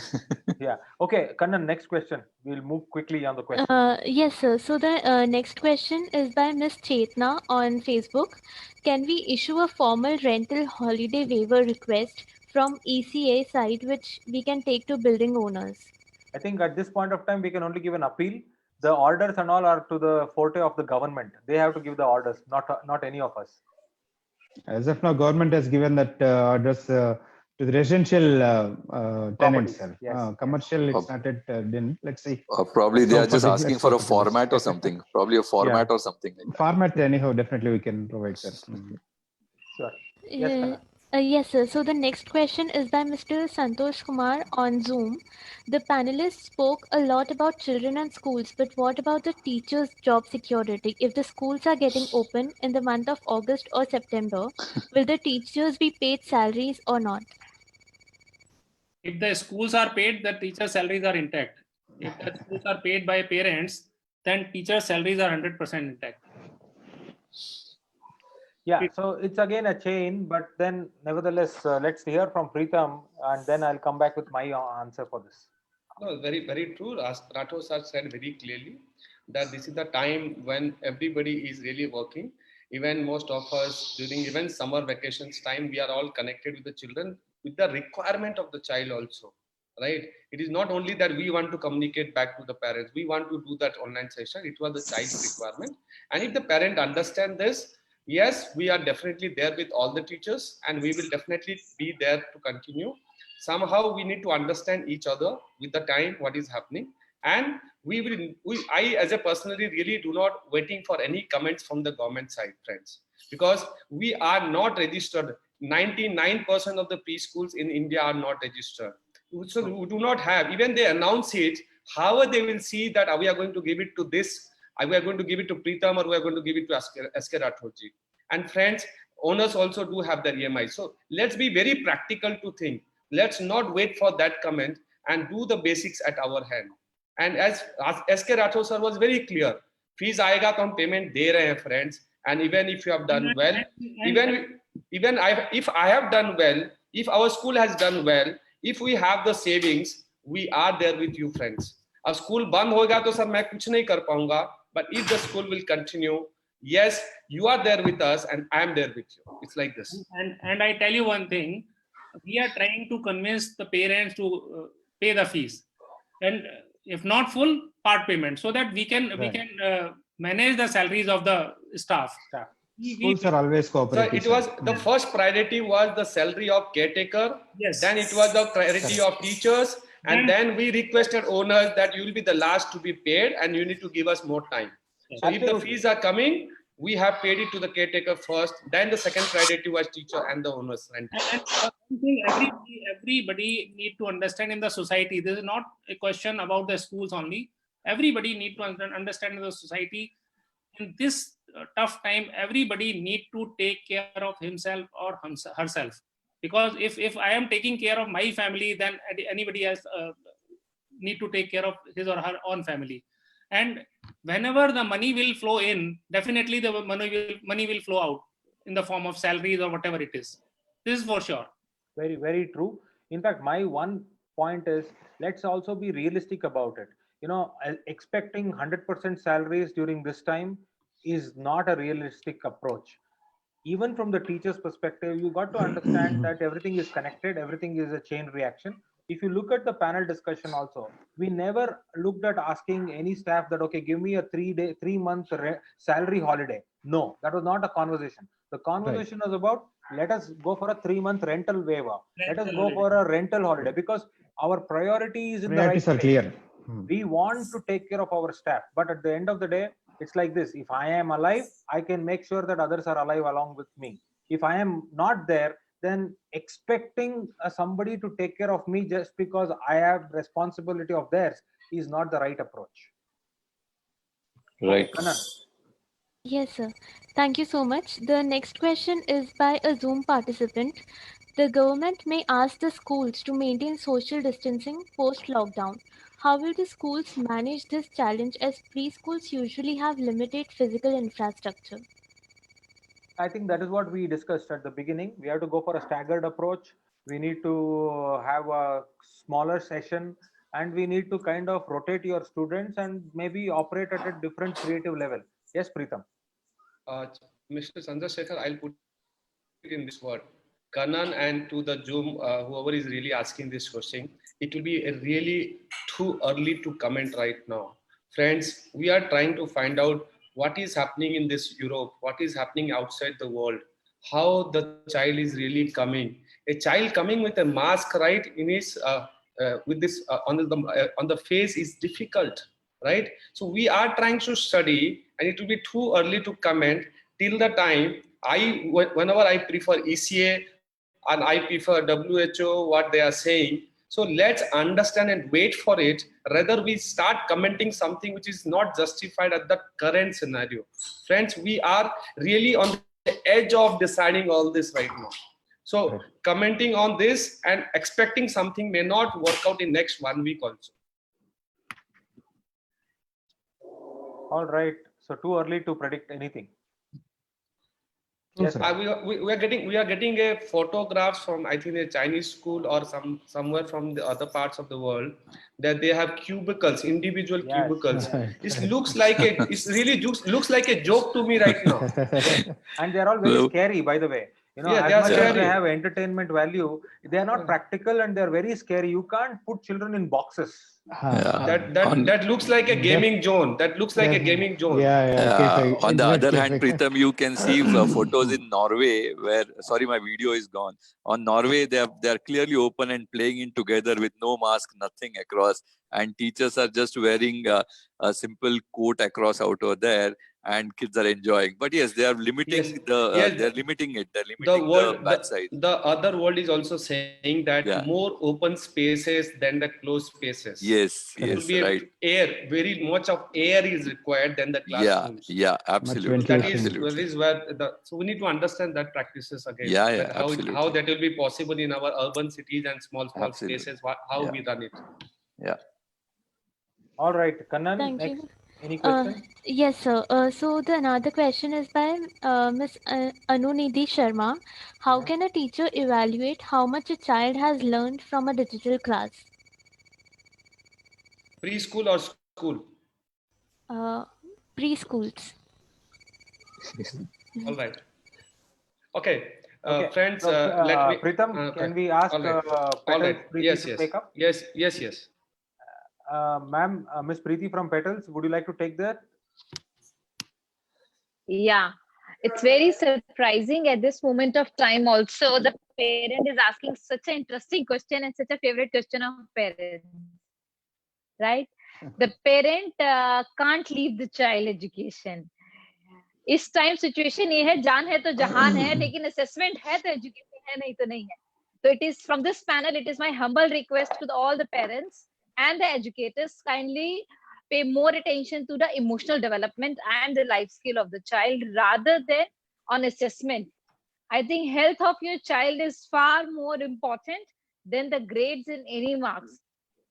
Yeah. Okay, Kannan, next question. We'll move quickly on the question. Yes, sir. So the next question is by Miss Chetna on Facebook. Can we issue a formal rental holiday waiver request from ECA side, which we can take to building owners? I think at this point of time, we can only give an appeal. The orders and all are to the forte of the government. They have to give the orders, not any of us. As of now, government has given that orders to the residential tenants. Yes. Commercial, it's not yet done. Let's see. Probably they are just asking for a format or something. Probably a format or something. Like that. Format, anyhow, definitely we can provide, sir. Sure. Yes, Kannan. Yes, sir. So the next question is by Mr. Santosh Kumar on Zoom. The panelists spoke a lot about children and schools, but what about the teachers' job security? If the schools are getting open in the month of August or September, will the teachers be paid salaries or not? If the schools are paid, the teacher salaries are intact. If the schools are paid by parents, then teacher salaries are 100% intact. Yeah, so it's again a chain, but then nevertheless, let's hear from Preetham, and then I'll come back with my answer for this. No, very, very true. As Rathore sir said very clearly, that this is the time when everybody is really working. Even most of us during even summer vacations time, we are all connected with the children with the requirement of the child also, right? It is not only that we want to communicate back to the parents, we want to do that online session. It was the child's requirement. And if the parent understand this, yes, we are definitely there with all the teachers, and we will definitely be there to continue. Somehow we need to understand each other with the time what is happening, and I as a personally really do not waiting for any comments from the government side, friends, because we are not registered. 99% of the preschools in India are not registered. who do not have, even they announce it, however they will see that we are going to give it to this, we are going to give it to Pritam, or we are going to give it to SK Rathorji. And friends, owners also do have their EMI. So let's be very practical to think. Let's not wait for that comment and do the basics at our hand. And as SK Rathore sir was very clear, fees aayega to hum payment de rahe hain, friends. And even if you have done well, if I have done well, if our school has done well, if we have the savings, we are there with you, friends. अब school बंद होगा तो sir मैं कुछ नहीं कर पाऊंगा, but if the school will continue, yes, you are there with us and I am there with you. It's like this. And I tell you one thing, we are trying to convince the parents to pay the fees, and if not full, part payment, so that we can manage the salaries of the staff. Schools are always cooperative. So it was the first priority was the salary of caretaker. Yes. Then it was the priority of teachers. And then we requested owners that you will be the last to be paid and you need to give us more time. So if the fees are coming, we have paid it to the caretaker first. Then the second priority was teacher and the owners. And everybody need to understand in the society. This is not a question about the schools only. Everybody need to understand in the society. In this tough time, everybody need to take care of himself or herself. Because if I am taking care of my family, then anybody else need to take care of his or her own family. And whenever the money will flow in, definitely the money will flow out in the form of salaries or whatever it is. This is for sure. Very, very true. In fact, my one point is, let's also be realistic about it. You know, expecting 100% salaries during this time is not a realistic approach. Even from the teacher's perspective, you got to understand that everything is connected, everything is a chain reaction. If you look at the panel discussion also, we never looked at asking any staff that, okay, give me a 3-month salary holiday. No, that was not a conversation. The conversation was about, let us go for a 3-month rental waiver. Let us go for a rental holiday, because our priority is in the right place. Priorities are clear. We want to take care of our staff, but at the end of the day, it's like this. If I am alive, I can make sure that others are alive along with me. If I am not there, then expecting somebody to take care of me just because I have responsibility of theirs is not the right approach. Right. Yes, sir. Thank you so much. The next question is by a Zoom participant. The government may ask the schools to maintain social distancing post-lockdown. How will the schools manage this challenge, as preschools usually have limited physical infrastructure? I think that is what we discussed at the beginning. We have to go for a staggered approach. We need to have a smaller session, and we need to kind of rotate your students and maybe operate at a different creative level. Yes, Pritam. Mr. Chandrasekhar, I'll put it in this word. Kanan, and to the Zoom, whoever is really asking this question, it will be really too early to comment right now. Friends, we are trying to find out what is happening in this Europe, what is happening outside the world, how the child is really coming. A child coming with a mask, right, in his with this on the face is difficult, right? So we are trying to study, and it will be too early to comment till the time whenever I prefer ECA and I prefer WHO, what they are saying. So let's understand and wait for it, rather we start commenting something which is not justified at the current scenario. Friends, we are really on the edge of deciding all this right now. So commenting on this and expecting something may not work out in next 1 week also. All right. So too early to predict anything. Yes, we are getting a photographs from, I think, a Chinese school or somewhere from the other parts of the world, that they have cubicles, individual cubicles. It looks like it really looks like a joke to me right now. And they are all very scary, by the way. You know, as much as they have entertainment value, they are not practical and they are very scary. You can't put children in boxes. That looks like a gaming zone. That looks like a gaming zone. On the other hand, Pritam, you can see photos in Norway where, sorry, my video is gone. On Norway, they are clearly open and playing in together with no mask, nothing across. And teachers are just wearing a simple coat across out over there. and kids are enjoying. But yes, they are limiting Yes. the Yes. they're limiting it. They're The limiting the world, batch size. the other world is also saying that Yeah. more open spaces than the closed spaces. Yes, It will yes, be right. air. Very much of air is required than the Yeah, classrooms. yeah, absolutely. That Absolutely. is where so we need to understand that practices again. Yeah, yeah, That how absolutely. that will be possible in our urban cities and small Absolutely. spaces. How Yeah. we run it. Yeah. All right, Kannan, Thank next. you. Any question? Yes, sir. So the another question is by Miss Anunidhi Sharma. How can a teacher evaluate how much a child has learned from a digital class? Preschool or school? Preschools. All right. Okay. Okay. Friends, So, let me. Pritam, can we ask all right. All Petals right. Preeti Yes, to yes. take up? Yes, yes, yes. Ma'am, Miss Preeti from Petals, would you like to take that? Yeah, it's very surprising at this moment of time. Also, the parent is asking such an interesting question and such a favorite question of parents, right? The parent can't leave the child education. इस time situation ये है, जान है तो जहान है, लेकिन assessment है तो एजुकेशन है, नहीं तो नहीं है. So it is from this panel, it is my humble request to all the parents and the educators, kindly pay more attention to the emotional development and the life skill of the child rather than on assessment. I think health of your child is far more important than the grades in any marks.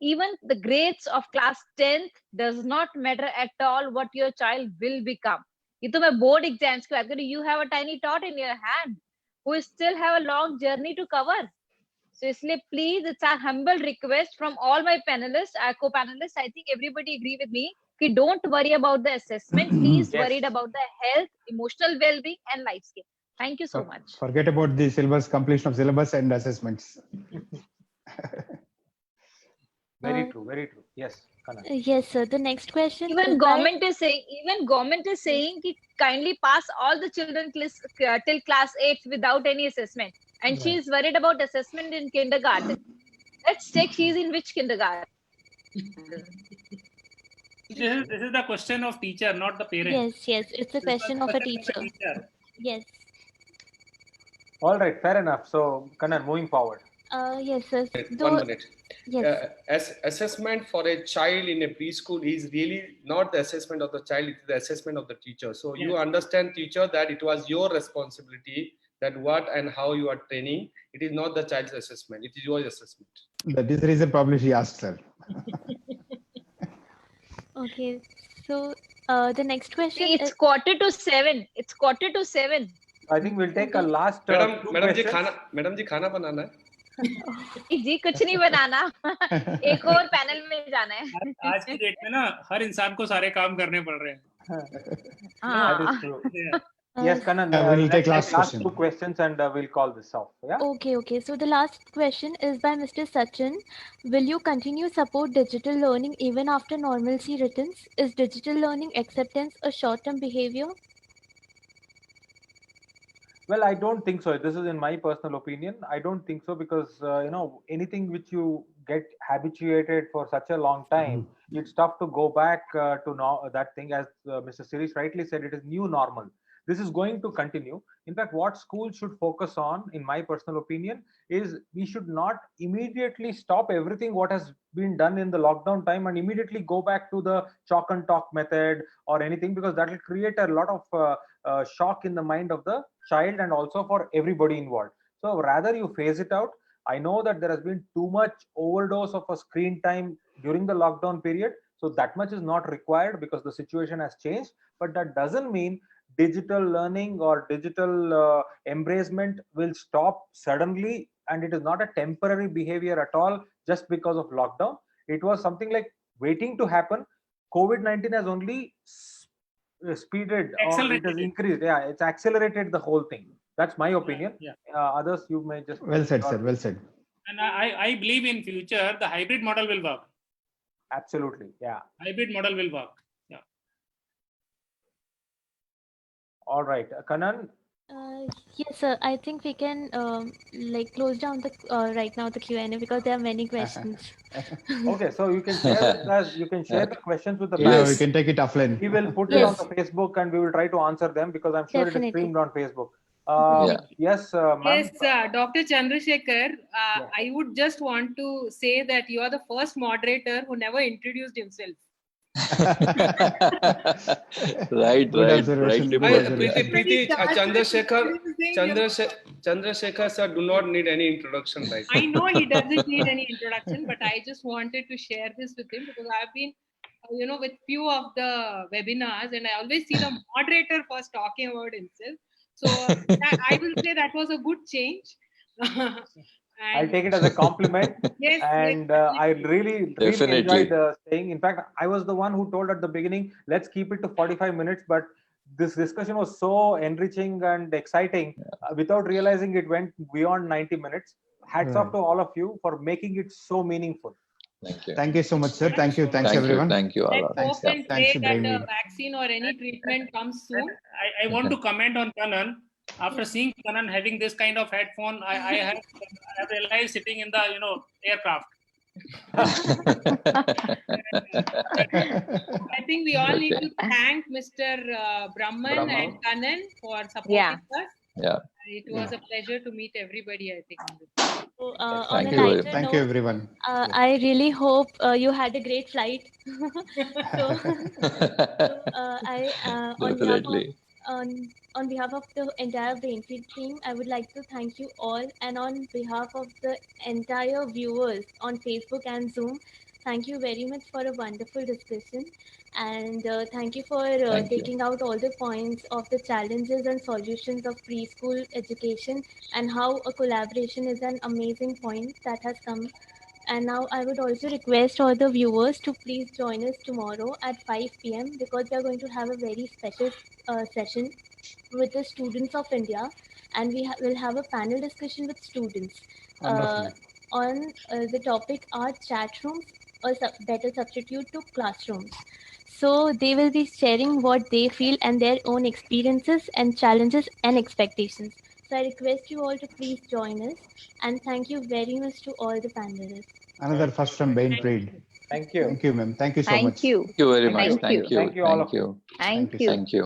Even the grades of class 10th does not matter at all what your child will become. ये तो मैं board exams की बात करूँ. You have a tiny tot in your hand who still have a long journey to cover. So इसलिए please, it's our humble request from all my panelists, our co-panelists. I think everybody agree with me. कि don't worry about the assessment. Please Yes. worried about the health, emotional well-being, and life skill. Thank you so much. Forget about the syllabus, completion of syllabus and assessments. Very true, very true. Yes, Kannan. Yes, sir. The next question. Even is by- government is saying कि kindly pass all the children till class 8 without any assessment. And she is worried about assessment in kindergarten. Let's check she's in which kindergarten. This is the question of teacher, not the parent. Yes, yes. It's a question of a teacher. Yes. All right, fair enough. So, Kannan, moving forward. Yes, sir. 1 minute. Yes. Assessment for a child in a preschool is really not the assessment of the child, it's the assessment of the teacher. So you understand, teacher, that it was your responsibility, that what and how you are training. It is not the child's assessment, it is your assessment. That is the reason probably she asked her. Okay. So the next question It's is 6:45. It's 6:45. I think we'll take a last two Madam ji, questions. खाना बनाना है. जी कुछ नहीं बनाना. एक और panel में जाना है. आज की डेट में ना हर इंसान को सारे काम करने पड़ रहे हैं. That is true. Yes, Kannan, we'll take let's last take two questions and we'll call this off. Yeah. Okay. So the last question is by Mr. Sachin. Will you continue support digital learning even after normalcy returns? Is digital learning acceptance a short-term behavior? Well, I don't think so. This is in my personal opinion. I don't think so because anything which you get habituated for such a long time, it's tough to go back to that thing. As Mr. Sirish rightly said, it is new normal. This is going to continue. In fact, what schools should focus on, in my personal opinion, is we should not immediately stop everything what has been done in the lockdown time and immediately go back to the chalk and talk method or anything, because that will create a lot of shock in the mind of the child and also for everybody involved. So rather you phase it out. I know that there has been too much overdose of a screen time during the lockdown period. So that much is not required because the situation has changed. But that doesn't mean digital learning or digital embracement will stop suddenly, and it is not a temporary behavior at all just because of lockdown. It was something like waiting to happen. COVID-19 has only speeded or it has increased. Yeah, it's accelerated the whole thing. That's my opinion. Others, you may just. Well said, sir. Well said. And I believe in future the hybrid model will work. Absolutely, yeah. Hybrid model will work. All right, Kannan. Yes, sir. I think we can like close down the right now the Q&A because there are many questions. Okay, so you can share with us. You can share the questions with the Yeah, we Yes. can take it offline. We will put it on Yes, the Facebook and we will try to answer them because I'm sure it is definitely. streamed on Facebook. Yeah. Yes, ma'am. Yes, Dr. Chandrasekhar, Yeah. I would just want to say that you are the first moderator who never introduced himself. Right, Good right. observation. Rightly Good put. observation. When he Preeti, started Chandrasekhar, introducing, Chandrasekhar sir do not need any introduction right I now. know he doesn't need any introduction, but I just wanted to share this with him because I've been, with few of the webinars, and I always see the moderator first talking about himself. So I will say that was a good change. I'll And take it as a compliment. yes, And yes, I really Definitely. enjoyed staying. In fact, I was the one who told at the beginning, let's keep it to 45 minutes. But this discussion was so enriching and exciting. Without realizing, it went beyond 90 minutes. Hats off Right. to all of you for making it so meaningful. Thank you. Thank you so much, sir. Thank you. Thanks, Thank you. everyone. Thank you all. let's Thanks. hope and Thanks, pray that the Brainweed. vaccine or any treatment comes soon. I want to comment on Kanan. After seeing Kanan having this kind of headphone, I have realized sitting in the aircraft. I think we all need Okay. to thank Mr. Brahman and Kanan for supporting Yeah. us. Yeah. It was a pleasure to meet everybody, I think. So, on Thank a you very lighter Thank you, note, everyone. I really hope you had a great flight. So, Definitely. on behalf of the entire Brainfeed team, I would like to thank you all, and on behalf of the entire viewers on Facebook and Zoom, thank you very much for a wonderful discussion, and thank you for Thank you. taking out all the points of the challenges and solutions of preschool education and how a collaboration is an amazing point that has come. And now I would also request all the viewers to please join us tomorrow at 5 p.m. because we are going to have a very special session with the students of India, and will have a panel discussion with students Wonderful. on the topic are chat rooms or better substitute to classrooms. So they will be sharing what they feel and their own experiences and challenges and expectations. So I request you all to please join us, and thank you very much to all the panelists. Another first from Brainfeed. Thank you. Thank you, ma'am. Thank you so Thank much. you. Thank you very Thank much. you. Thank you. Thank you all Thank of you. you. Thank you, you. sir. Thank you.